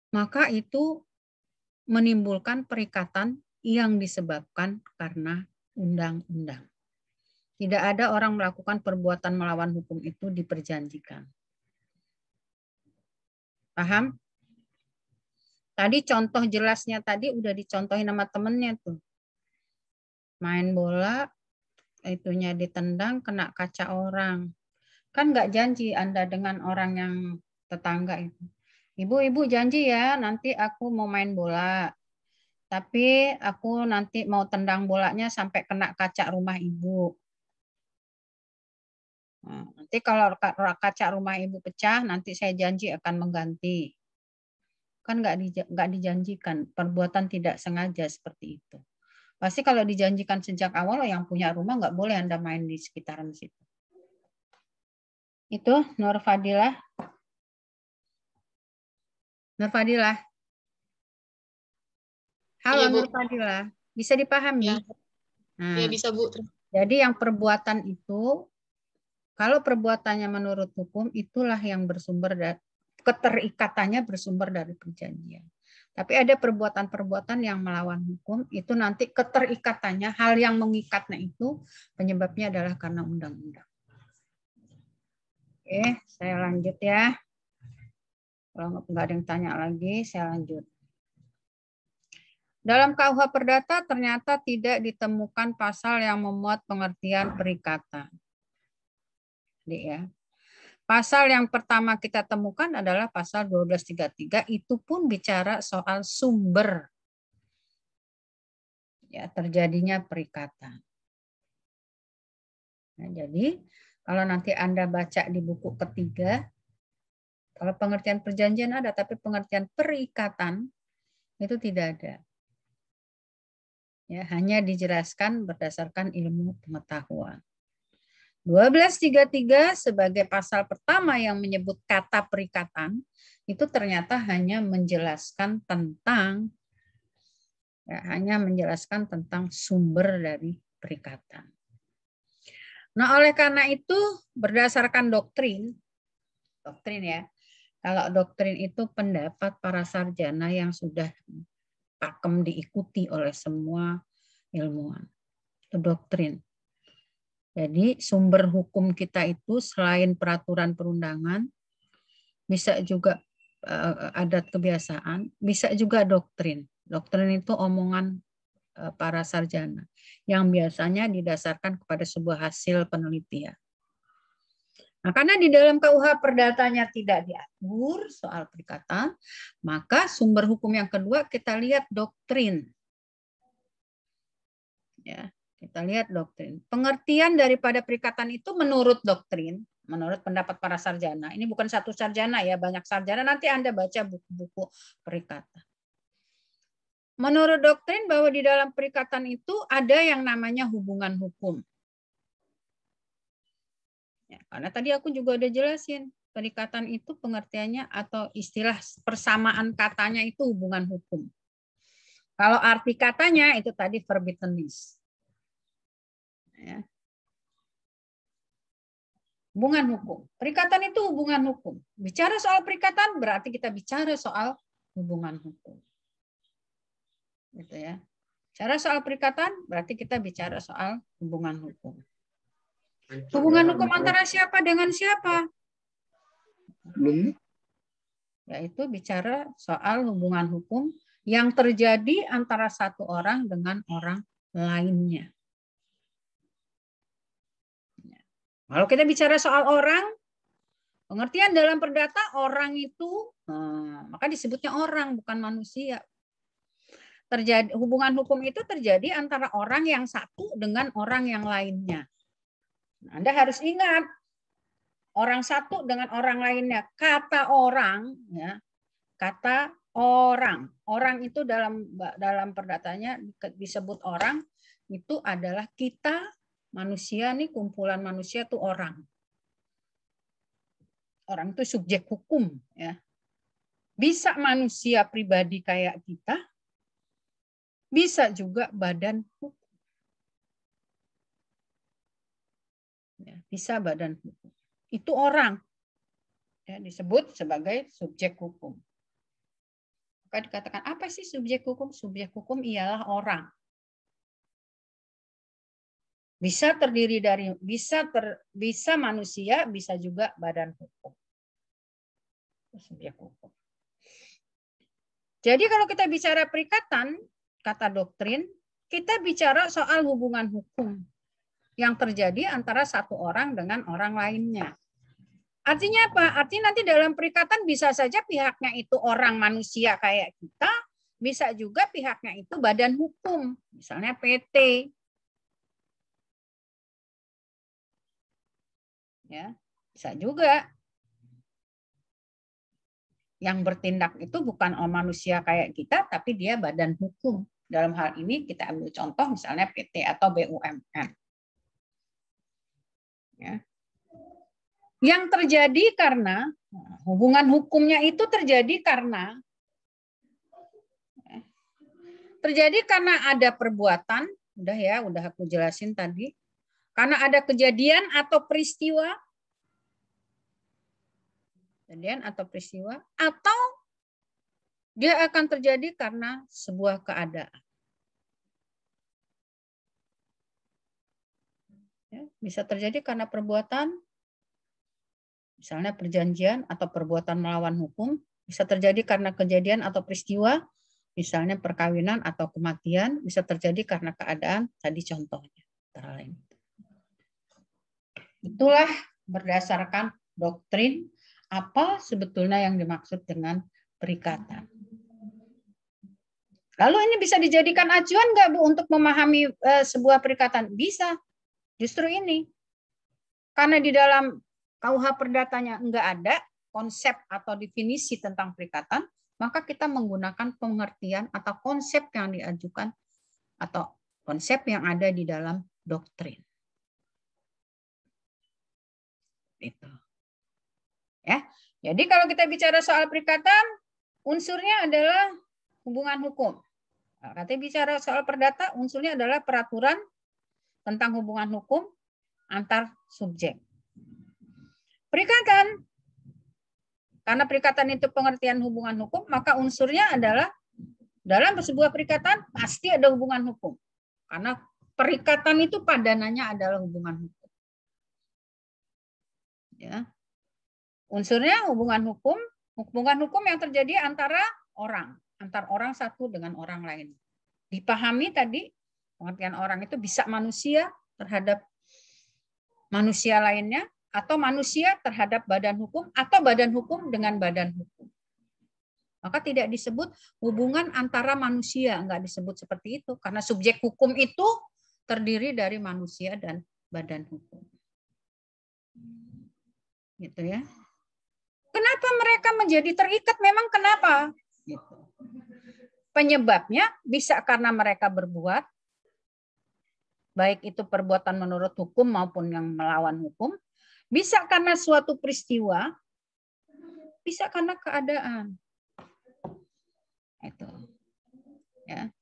maka itu menimbulkan perikatan yang disebabkan karena undang-undang. Tidak ada orang melakukan perbuatan melawan hukum itu diperjanjikan. Paham? Tadi contoh jelasnya tadi udah dicontohin sama temennya tuh. Main bola, itunya ditendang, kena kaca orang. Kan nggak janji Anda dengan orang yang tetangga itu. Ibu janji ya, nanti aku mau main bola. Tapi aku nanti mau tendang bolanya sampai kena kaca rumah ibu. Nah, nanti kalau kaca rumah ibu pecah, nanti saya janji akan mengganti. Kan nggak dijanjikan, perbuatan tidak sengaja seperti itu. Pasti kalau dijanjikan sejak awal, yang punya rumah nggak boleh Anda main di sekitaran situ. Itu Nur Fadilah. Nur Fadilah. Halo Iya, Bu. Nur Fadilah. Bisa dipahami? Ya. Nah, Ya, bisa, Bu. jadi yang perbuatan itu, kalau perbuatannya menurut hukum, itulah yang bersumber dari keterikatannya bersumber dari perjanjian. Tapi ada perbuatan-perbuatan yang melawan hukum, itu nanti keterikatannya, hal yang mengikatnya itu penyebabnya adalah karena undang-undang. Oke, saya lanjut ya. Kalau nggak ada yang tanya lagi, saya lanjut. Dalam KUH Perdata ternyata tidak ditemukan pasal yang memuat pengertian perikatan. Jadi ya. Pasal yang pertama kita temukan adalah pasal 1233, itu pun bicara soal sumber ya terjadinya perikatan. Nah, jadi kalau nanti Anda baca di buku ketiga, kalau pengertian perjanjian ada, tapi pengertian perikatan itu tidak ada. Ya, hanya dijelaskan berdasarkan ilmu pengetahuan. 1233 sebagai pasal pertama yang menyebut kata perikatan, itu ternyata hanya menjelaskan tentang sumber dari perikatan. Nah, oleh karena itu berdasarkan doktrin ya, kalau doktrin itu pendapat para sarjana yang sudah pakem diikuti oleh semua ilmuwan. Itu doktrin. Jadi sumber hukum kita itu selain peraturan perundangan, bisa juga adat kebiasaan, bisa juga doktrin. Doktrin itu omongan para sarjana yang biasanya didasarkan kepada sebuah hasil penelitian. Nah, karena di dalam KUH Perdatanya tidak diatur soal perikatan, maka sumber hukum yang kedua kita lihat doktrin. Ya. Kita lihat doktrin. Pengertian daripada perikatan itu menurut doktrin, menurut pendapat para sarjana. Ini bukan satu sarjana ya, banyak sarjana. Nanti Anda baca buku-buku perikatan. Menurut doktrin bahwa di dalam perikatan itu ada yang namanya hubungan hukum. Ya, karena tadi aku juga udah jelasin, perikatan itu pengertiannya atau istilah persamaan katanya itu hubungan hukum. Kalau arti katanya itu tadi verbittenis. Ya. Hubungan hukum. Perikatan itu hubungan hukum. Bicara soal perikatan berarti kita bicara soal hubungan hukum. Gitu ya. Bicara soal perikatan berarti kita bicara soal hubungan hukum. Hubungan hukum antara siapa dengan siapa? Yaitu bicara soal hubungan hukum yang terjadi antara satu orang dengan orang lainnya. Kalau kita bicara soal orang, pengertian dalam perdata orang itu, maka disebutnya orang, bukan manusia. Hubungan hukum itu terjadi antara orang yang satu dengan orang yang lainnya. Nah, Anda harus ingat, orang satu dengan orang lainnya. Kata orang, ya, kata orang. Orang itu dalam perdatanya disebut orang, itu adalah kita, manusia nih, kumpulan manusia tuh orang. Orang itu subjek hukum, ya. Bisa manusia pribadi kayak kita, bisa juga badan hukum. Ya, bisa badan hukum. Itu orang. Ya, disebut sebagai subjek hukum. Maka dikatakan apa sih subjek hukum? Subjek hukum ialah orang. Bisa terdiri dari bisa manusia, bisa juga badan hukum. Subjek hukum. Jadi kalau kita bicara perikatan, kata doktrin, kita bicara soal hubungan hukum yang terjadi antara satu orang dengan orang lainnya. Artinya apa? Artinya nanti dalam perikatan bisa saja pihaknya itu orang manusia kayak kita, bisa juga pihaknya itu badan hukum, misalnya PT. Ya, bisa juga. Yang bertindak itu bukan manusia kayak kita, tapi dia badan hukum. Dalam hal ini kita ambil contoh misalnya PT atau BUMN. Ya. Yang terjadi karena hubungan hukumnya itu terjadi karena ada perbuatan, udah aku jelasin tadi, karena ada kejadian atau peristiwa, atau dia akan terjadi karena sebuah keadaan. Ya, bisa terjadi karena perbuatan, misalnya perjanjian atau perbuatan melawan hukum, bisa terjadi karena kejadian atau peristiwa, misalnya perkawinan atau kematian, bisa terjadi karena keadaan, tadi contohnya. Antara lain. Itulah berdasarkan doktrin apa sebetulnya yang dimaksud dengan perikatan. Lalu ini bisa dijadikan acuan nggak Bu untuk memahami sebuah perikatan? Bisa, justru ini. Karena di dalam KUH Perdatanya enggak ada konsep atau definisi tentang perikatan, maka kita menggunakan pengertian atau konsep yang diajukan atau konsep yang ada di dalam doktrin. Itu. Ya. Jadi kalau kita bicara soal perikatan, unsurnya adalah hubungan hukum. Kalau kita bicara soal perdata, unsurnya adalah peraturan tentang hubungan hukum antar subjek. Perikatan, karena perikatan itu pengertian hubungan hukum, maka unsurnya adalah dalam sebuah perikatan pasti ada hubungan hukum. Karena perikatan itu padanannya adalah hubungan hukum. Ya. Unsurnya hubungan hukum yang terjadi antara antar orang satu dengan orang lain. Dipahami tadi, pengertian orang itu bisa manusia terhadap manusia lainnya, atau manusia terhadap badan hukum, atau badan hukum dengan badan hukum. Maka tidak disebut hubungan antara manusia, enggak disebut seperti itu, karena subjek hukum itu terdiri dari manusia dan badan hukum. Gitu ya. Kenapa mereka menjadi terikat? Memang kenapa? Gitu. Penyebabnya bisa karena mereka berbuat, baik itu perbuatan menurut hukum maupun yang melawan hukum, bisa karena suatu peristiwa, bisa karena keadaan. Itu. Ya.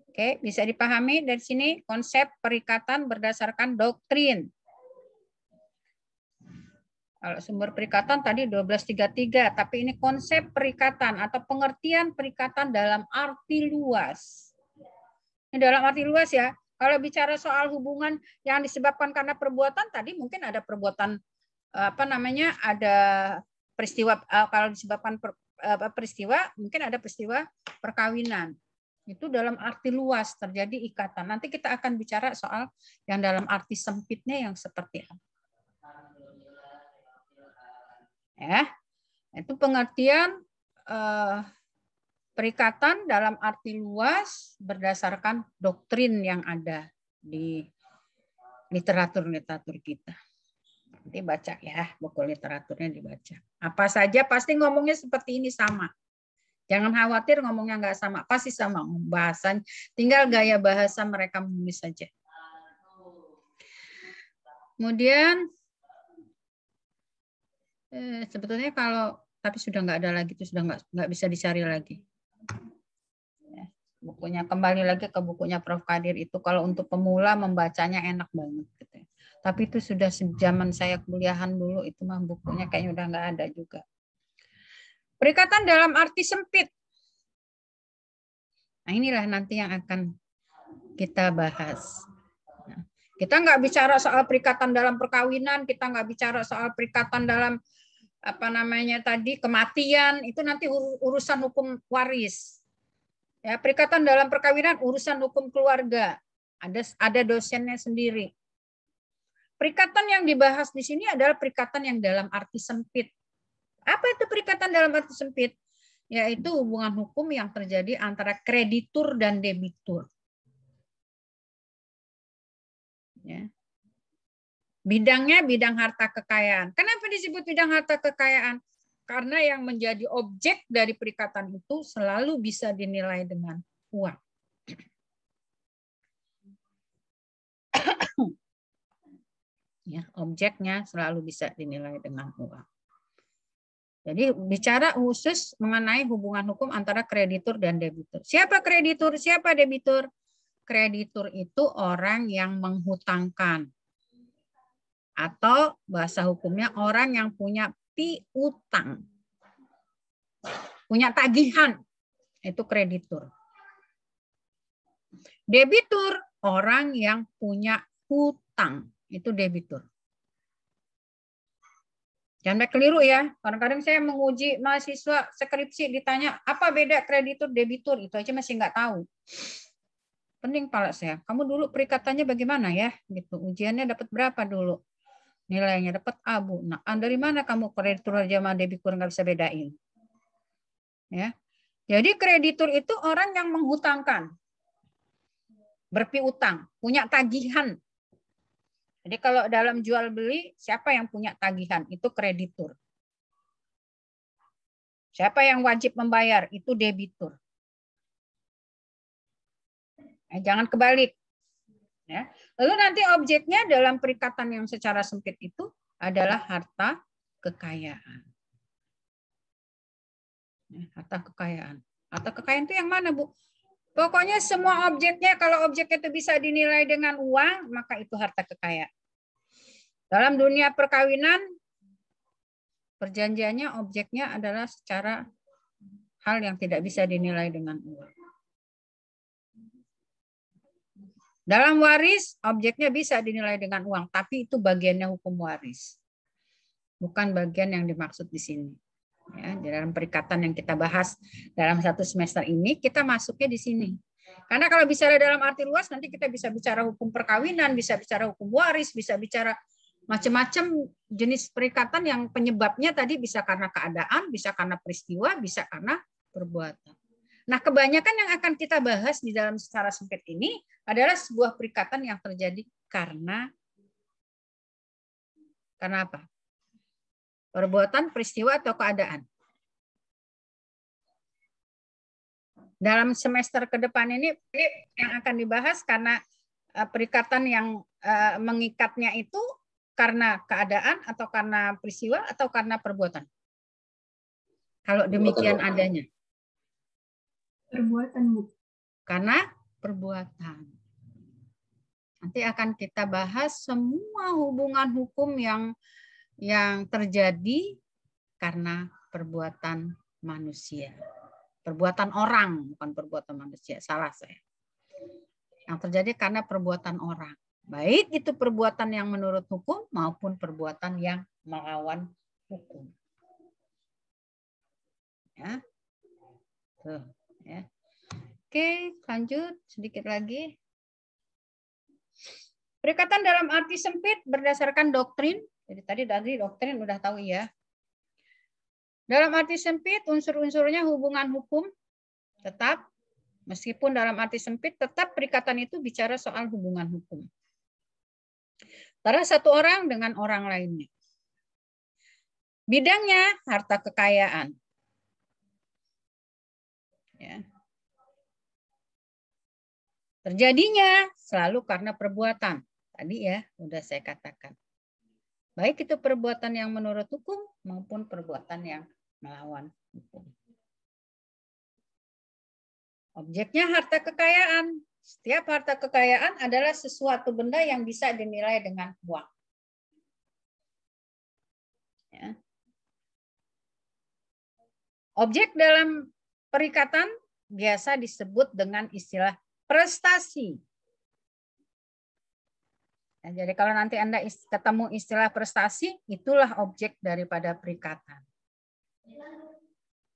Oke, bisa dipahami dari sini konsep perikatan berdasarkan doktrin. Kalau sumber perikatan tadi 1233, tapi ini konsep perikatan atau pengertian perikatan dalam arti luas. Ini dalam arti luas ya. Kalau bicara soal hubungan yang disebabkan karena perbuatan, tadi mungkin ada perbuatan ada peristiwa, kalau disebabkan peristiwa, mungkin ada peristiwa perkawinan. Itu dalam arti luas terjadi ikatan. Nanti kita akan bicara soal yang dalam arti sempitnya yang seperti apa. Ya, itu pengertian perikatan dalam arti luas berdasarkan doktrin yang ada di literatur-literatur kita. Nanti baca ya, buku literaturnya dibaca. Apa saja pasti ngomongnya seperti ini sama. Jangan khawatir ngomongnya nggak sama, pasti sama bahasan. Tinggal gaya bahasa mereka menulis saja. Kemudian sebetulnya tapi sudah nggak ada lagi, itu sudah nggak bisa dicari lagi. Ya, bukunya kembali lagi ke bukunya Prof. Kadir itu kalau untuk pemula membacanya enak banget. Gitu. Tapi itu sudah zaman saya kuliahan dulu itu mah bukunya kayaknya udah nggak ada juga. Perikatan dalam arti sempit. Nah inilah nanti yang akan kita bahas. Nah, kita nggak bicara soal perikatan dalam perkawinan, kita nggak bicara soal perikatan dalam kematian, itu nanti urusan hukum waris. Ya, perikatan dalam perkawinan urusan hukum keluarga. Ada dosennya sendiri. Perikatan yang dibahas di sini adalah perikatan yang dalam arti sempit. Apa itu perikatan dalam arti sempit? Yaitu hubungan hukum yang terjadi antara kreditur dan debitur. Ya. Bidangnya bidang harta kekayaan. Kenapa disebut bidang harta kekayaan? Karena yang menjadi objek dari perikatan itu selalu bisa dinilai dengan uang. Ya, objeknya selalu bisa dinilai dengan uang. Jadi bicara khusus mengenai hubungan hukum antara kreditur dan debitur. Siapa kreditur? Siapa debitur? Kreditur itu orang yang menghutangkan. Atau bahasa hukumnya orang yang punya piutang. Punya tagihan. Itu kreditur. Debitur orang yang punya hutang. Itu debitur. Jangan sampai keliru ya. Kadang-kadang saya menguji mahasiswa skripsi ditanya apa beda kreditur debitur, itu aja masih nggak tahu. Penting pala saya. Kamu dulu perikatannya bagaimana ya? Gitu. Ujiannya dapat berapa dulu? Nilainya dapat A, Bu. Nah, dari mana kamu kreditur sama debitur nggak bisa bedain? Ya. Jadi kreditur itu orang yang menghutangkan, berpiutang, punya tagihan. Jadi kalau dalam jual beli, siapa yang punya tagihan? Itu kreditur. Siapa yang wajib membayar? Itu debitur. Jangan kebalik. Ya. Lalu nanti objeknya dalam perikatan yang secara sempit itu adalah harta kekayaan. Harta kekayaan. Harta kekayaan itu yang mana, Bu? Pokoknya semua objeknya, kalau objek itu bisa dinilai dengan uang, maka itu harta kekayaan. Dalam dunia perkawinan, perjanjiannya objeknya adalah secara hal yang tidak bisa dinilai dengan uang. Dalam waris, objeknya bisa dinilai dengan uang, tapi itu bagiannya hukum waris. Bukan bagian yang dimaksud di sini. Ya, dalam perikatan yang kita bahas dalam satu semester ini, kita masuknya di sini. Karena kalau bicara dalam arti luas, nanti kita bisa bicara hukum perkawinan, bisa bicara hukum waris, bisa bicara macam-macam jenis perikatan yang penyebabnya tadi bisa karena keadaan, bisa karena peristiwa, bisa karena perbuatan. Nah, kebanyakan yang akan kita bahas di dalam secara sempit ini adalah sebuah perikatan yang terjadi karena apa? Perbuatan, peristiwa, atau keadaan. Dalam semester ke depan ini yang akan dibahas karena perikatan yang mengikatnya itu karena keadaan atau karena peristiwa atau karena perbuatan. Kalau demikian adanya. Perbuatan, Bu. Karena perbuatan. Nanti akan kita bahas semua hubungan hukum yang terjadi karena perbuatan manusia. Perbuatan orang, bukan perbuatan manusia. Salah saya. Yang terjadi karena perbuatan orang. Baik itu perbuatan yang menurut hukum maupun perbuatan yang melawan hukum. Ya. Tuh, ya. Oke, lanjut sedikit lagi. Perikatan dalam arti sempit berdasarkan doktrin. Jadi tadi doktrin udah tahu ya. Dalam arti sempit, unsur-unsurnya hubungan hukum tetap, meskipun dalam arti sempit, tetap perikatan itu bicara soal hubungan hukum. Antara satu orang dengan orang lainnya. Bidangnya harta kekayaan. Ya. Terjadinya selalu karena perbuatan. Tadi ya, udah saya katakan. Baik itu perbuatan yang menurut hukum maupun perbuatan yang melawan hukum. Objeknya harta kekayaan. Setiap harta kekayaan adalah sesuatu benda yang bisa dinilai dengan uang. Ya. Objek dalam perikatan biasa disebut dengan istilah prestasi. Nah, jadi kalau nanti Anda ketemu istilah prestasi, itulah objek daripada perikatan.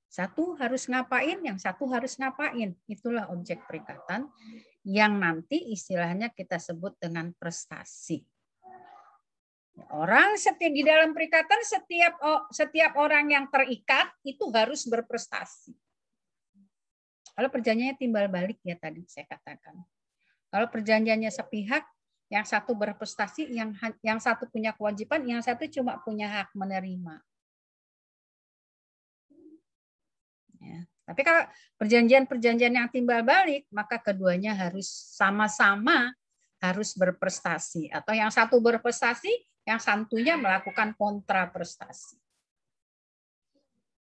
Satu harus ngapain, yang satu harus ngapain. Itulah objek perikatan yang nanti istilahnya kita sebut dengan prestasi. Orang di dalam perikatan setiap orang yang terikat itu harus berprestasi. Kalau perjanjiannya timbal balik ya tadi saya katakan. Kalau perjanjiannya sepihak, Yang satu berprestasi, yang satu punya kewajiban, yang satu cuma punya hak menerima. Ya. Tapi kalau perjanjian-perjanjian yang timbal balik, maka keduanya harus sama-sama harus berprestasi. Atau yang satu berprestasi, yang satunya melakukan kontraprestasi.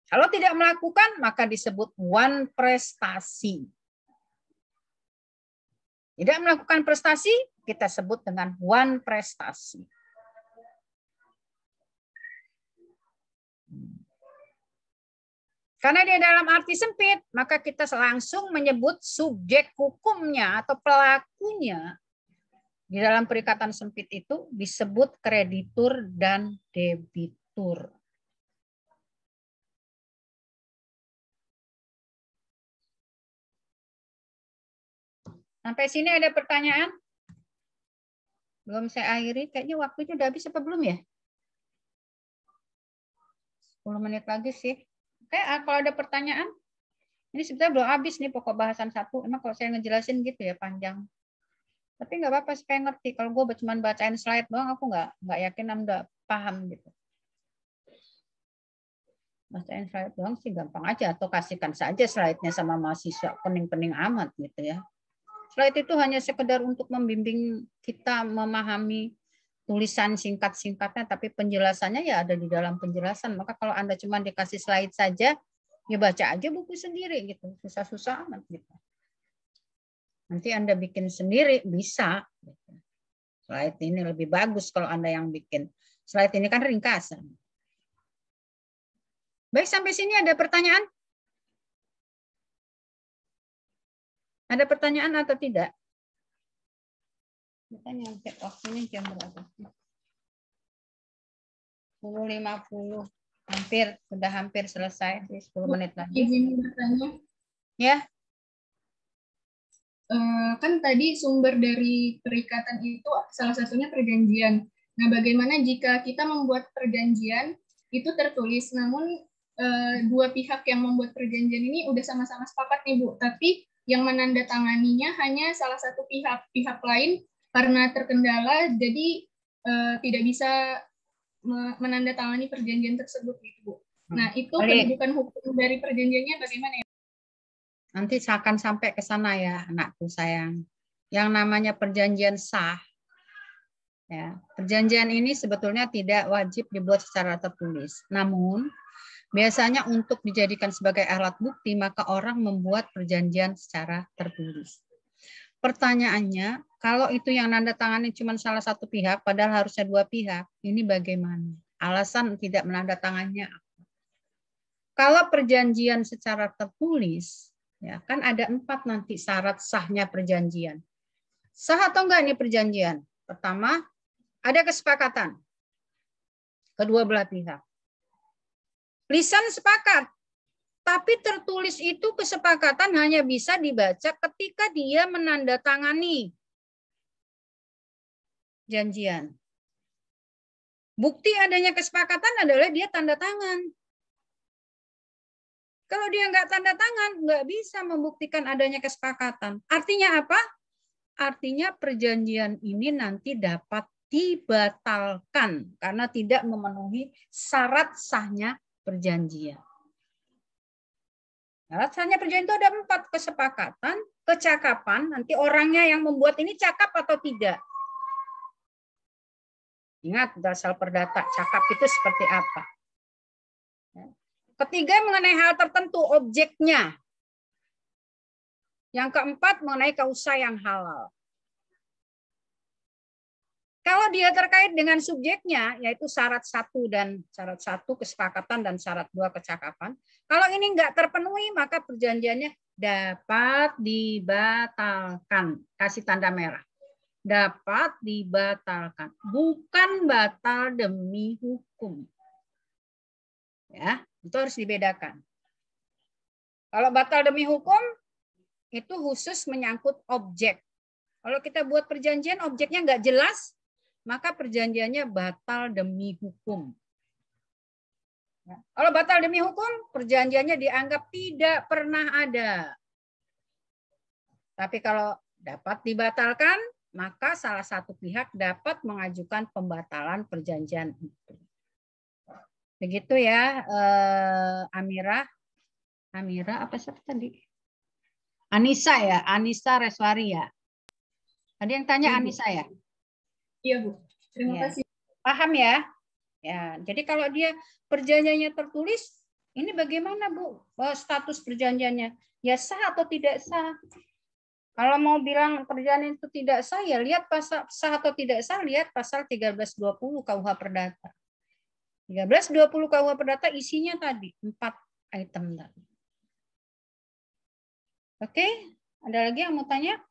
Kalau tidak melakukan, maka disebut one prestasi. Tidak melakukan prestasi, kita sebut dengan one prestasi. Karena dia dalam arti sempit, maka kita langsung menyebut subjek hukumnya atau pelakunya di dalam perikatan sempit itu disebut kreditur dan debitur. Sampai sini ada pertanyaan? Belum saya akhiri, kayaknya waktunya udah habis apa belum ya? 10 menit lagi sih. Oke, kalau ada pertanyaan, ini sebetulnya belum habis nih pokok bahasan 1. Emang kalau saya ngejelasin gitu ya panjang. Tapi nggak apa-apa supaya ngerti. Kalau gue cuma bacain slide doang, aku nggak yakin nggak paham gitu. Bacain slide doang sih gampang aja. Atau kasihkan saja slide-nya sama mahasiswa, pening-pening amat gitu ya. Slide itu hanya sekedar untuk membimbing kita memahami tulisan singkat-singkatnya, tapi penjelasannya ya ada di dalam penjelasan. Maka kalau Anda cuma dikasih slide saja, ya baca aja buku sendiri gitu. Susah-susah amat gitu. Nanti Anda bikin sendiri bisa. Slide ini lebih bagus kalau Anda yang bikin. Slide ini kan ringkasan. Baik, sampai sini ada pertanyaan? Ada pertanyaan atau tidak? Kita nyampe waktunya jam berapa? 10.50. Sudah hampir selesai. 10 menit lagi. Izin bertanya. Ya. Kan tadi sumber dari perikatan itu salah satunya perjanjian. Nah, bagaimana jika kita membuat perjanjian itu tertulis, namun dua pihak yang membuat perjanjian ini udah sama-sama sepakat nih Bu, tapi yang menandatanganinya hanya salah satu pihak lain karena terkendala, jadi tidak bisa menandatangani perjanjian tersebut gitu Bu. Nah, itu kedudukan hukum dari perjanjiannya bagaimana ya? Nanti akan sampai ke sana ya, anakku sayang. Yang namanya perjanjian sah. Ya, perjanjian ini sebetulnya tidak wajib dibuat secara tertulis. Namun, biasanya untuk dijadikan sebagai alat bukti, maka orang membuat perjanjian secara tertulis. Pertanyaannya, kalau itu yang nanda tangani cuma salah satu pihak, padahal harusnya dua pihak, ini bagaimana? Alasan tidak menandatangannya apa? Kalau perjanjian secara tertulis, ya, kan ada 4 nanti syarat sahnya perjanjian. Sah atau enggak ini perjanjian? Pertama, ada kesepakatan kedua belah pihak. Lisan sepakat, tapi tertulis itu kesepakatan hanya bisa dibaca ketika dia menandatangani janjian. Bukti adanya kesepakatan adalah dia tanda tangan. Kalau dia nggak tanda tangan, nggak bisa membuktikan adanya kesepakatan. Artinya apa? Artinya perjanjian ini nanti dapat dibatalkan karena tidak memenuhi syarat sahnya perjanjian. Syarat sahnya perjanjian itu ada 4, kesepakatan, kecakapan, nanti orangnya yang membuat ini cakap atau tidak. Ingat dasar perdata, cakap itu seperti apa. Ketiga, mengenai hal tertentu, objeknya. Yang keempat, mengenai kausa yang halal. Kalau dia terkait dengan subjeknya, yaitu syarat 1 dan syarat 1 kesepakatan dan syarat 2 kecakapan. Kalau ini enggak terpenuhi, maka perjanjiannya dapat dibatalkan. Kasih tanda merah. Dapat dibatalkan. Bukan batal demi hukum. Ya. Itu harus dibedakan. Kalau batal demi hukum, itu khusus menyangkut objek. Kalau kita buat perjanjian, objeknya nggak jelas, maka perjanjiannya batal demi hukum. Kalau batal demi hukum, perjanjiannya dianggap tidak pernah ada. Tapi kalau dapat dibatalkan, maka salah satu pihak dapat mengajukan pembatalan perjanjian itu. Begitu ya, Amira. Amira apa siapa tadi? Anissa ya, Anissa Reswari ya. Ada yang tanya Anissa ya? Iya, Bu. Terima Ya. kasih. Paham ya? Ya, jadi kalau dia perjanjiannya tertulis, ini bagaimana Bu? Status perjanjiannya? Ya sah atau tidak sah? Kalau mau bilang perjanjian itu tidak sah, ya lihat pasal sah atau tidak sah, lihat pasal 1320 KUH Perdata. 1320 KUH Perdata isinya tadi 4 item tadi. Oke, ada lagi yang mau tanya?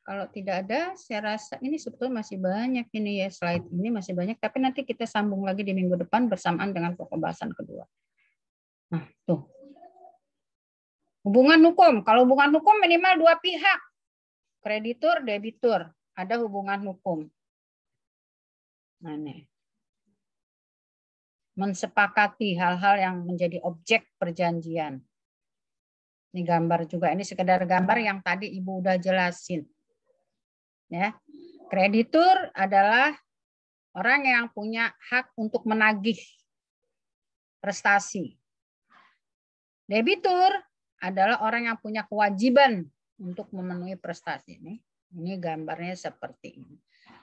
Kalau tidak ada, saya rasa ini sebetulnya masih banyak ini ya, slide ini masih banyak, tapi nanti kita sambung lagi di minggu depan bersamaan dengan pokok bahasan kedua. Nah, tuh. Hubungan hukum. Kalau hubungan hukum minimal dua pihak. Kreditur, debitur. Ada hubungan hukum. Nah, ini. Mensepakati hal-hal yang menjadi objek perjanjian. Ini gambar juga. Ini sekedar gambar yang tadi Ibu udah jelasin. Ya. Kreditur adalah orang yang punya hak untuk menagih prestasi. Debitur adalah orang yang punya kewajiban untuk memenuhi prestasi ini. Ini gambarnya seperti ini.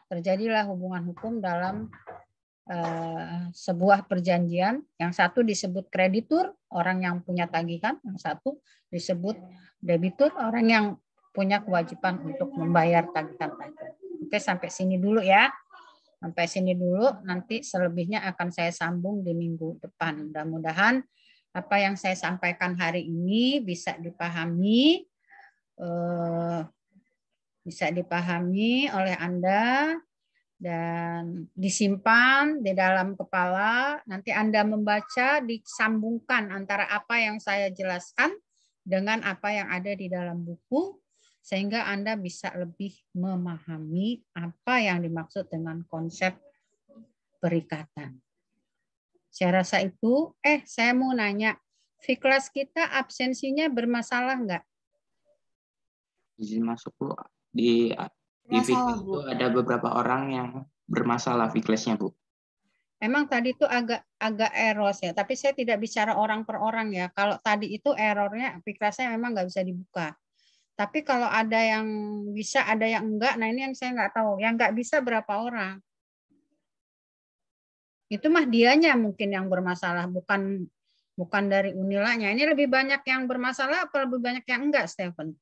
Terjadilah hubungan hukum dalam sebuah perjanjian. Yang satu disebut kreditur, orang yang punya tagihan. Yang satu disebut debitur, orang yang punya kewajiban untuk membayar tagihan-tagihan. Oke, sampai sini dulu ya. Sampai sini dulu. Nanti selebihnya akan saya sambung di minggu depan. Mudah-mudahan apa yang saya sampaikan hari ini bisa dipahami oleh Anda dan disimpan di dalam kepala. Nanti Anda membaca, disambungkan antara apa yang saya jelaskan dengan apa yang ada di dalam buku, sehingga Anda bisa lebih memahami apa yang dimaksud dengan konsep perikatan. Saya rasa itu, saya mau nanya, Fiklas kita absensinya bermasalah nggak? Izin masuk Bu. Di Fiklas itu ada beberapa orang yang bermasalah Fiklasnya Bu. Emang tadi itu agak error ya, tapi saya tidak bicara orang per orang ya. Kalau tadi itu errornya Fiklasnya memang nggak bisa dibuka. Tapi kalau ada yang bisa, ada yang enggak, nah ini yang saya nggak tahu. Yang nggak bisa berapa orang? Itu mah dianya mungkin yang bermasalah, bukan dari Unilanya. Ini lebih banyak yang bermasalah atau lebih banyak yang enggak, Stephen?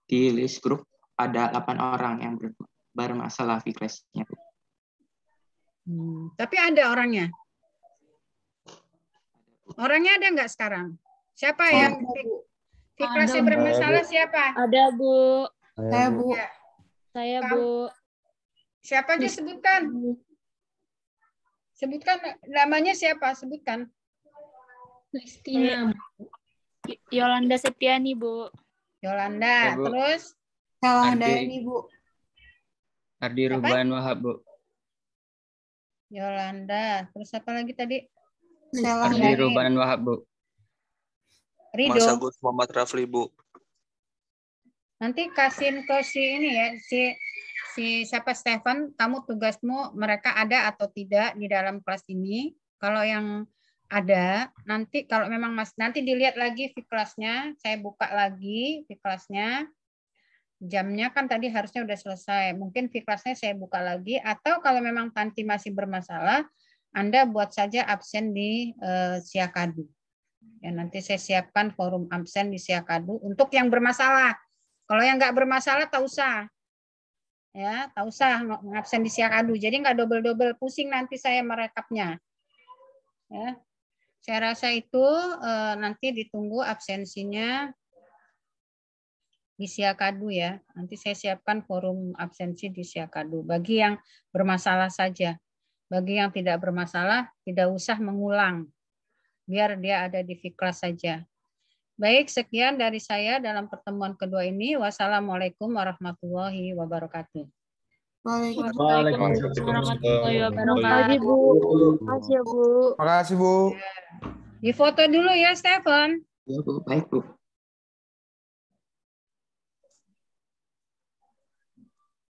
Di list grup ada 8 orang yang bermasalah Fiklasnya. Tapi ada orangnya? Orangnya ada enggak sekarang? Siapa yang Fiklasnya bermasalah? Siapa? Ada Bu. Saya Bu. Saya Bu. Siapa aja sebutkan? Sebutkan namanya siapa? Sebutkan. Listina. Yolanda Septiani, Bu. Yolanda. Ya, Bu. Terus? Ardi. Bu. Ardi Ruban Wahab, Bu. Yolanda. Terus apa lagi tadi? Ardi Ruban Wahab, Bu. Rido. Mas Agus Muhammad Rafli, Bu. Nanti kasihin ke si ini ya, si siapa Stephen, kamu tugasmu mereka ada atau tidak di dalam kelas ini. Kalau yang ada, nanti kalau memang nanti dilihat lagi kelasnya, saya buka lagi kelasnya. Jamnya kan tadi harusnya udah selesai. Mungkin kelasnya saya buka lagi, atau kalau memang nanti masih bermasalah, Anda buat saja absen di Siakadu. Ya, nanti saya siapkan forum absen di Siakadu untuk yang bermasalah. Kalau yang nggak bermasalah, tak usah. Ya, tak usah ngabsen di Siakadu. Jadi nggak double-double pusing nanti saya merekapnya. Ya, saya rasa itu nanti ditunggu absensinya di Siakadu ya. Nanti saya siapkan forum absensi di Siakadu. Bagi yang bermasalah saja. Bagi yang tidak bermasalah, tidak usah mengulang. Biar dia ada di Fiklas saja. Baik, sekian dari saya dalam pertemuan kedua ini. Wassalamualaikum warahmatullahi wabarakatuh. Waalaikumsalam warahmatullahi wabarakatuh. Bu. Makasih, Bu. Makasih, Bu. Di foto dulu ya, Stephen. Ya, Bu. Baik, Bu.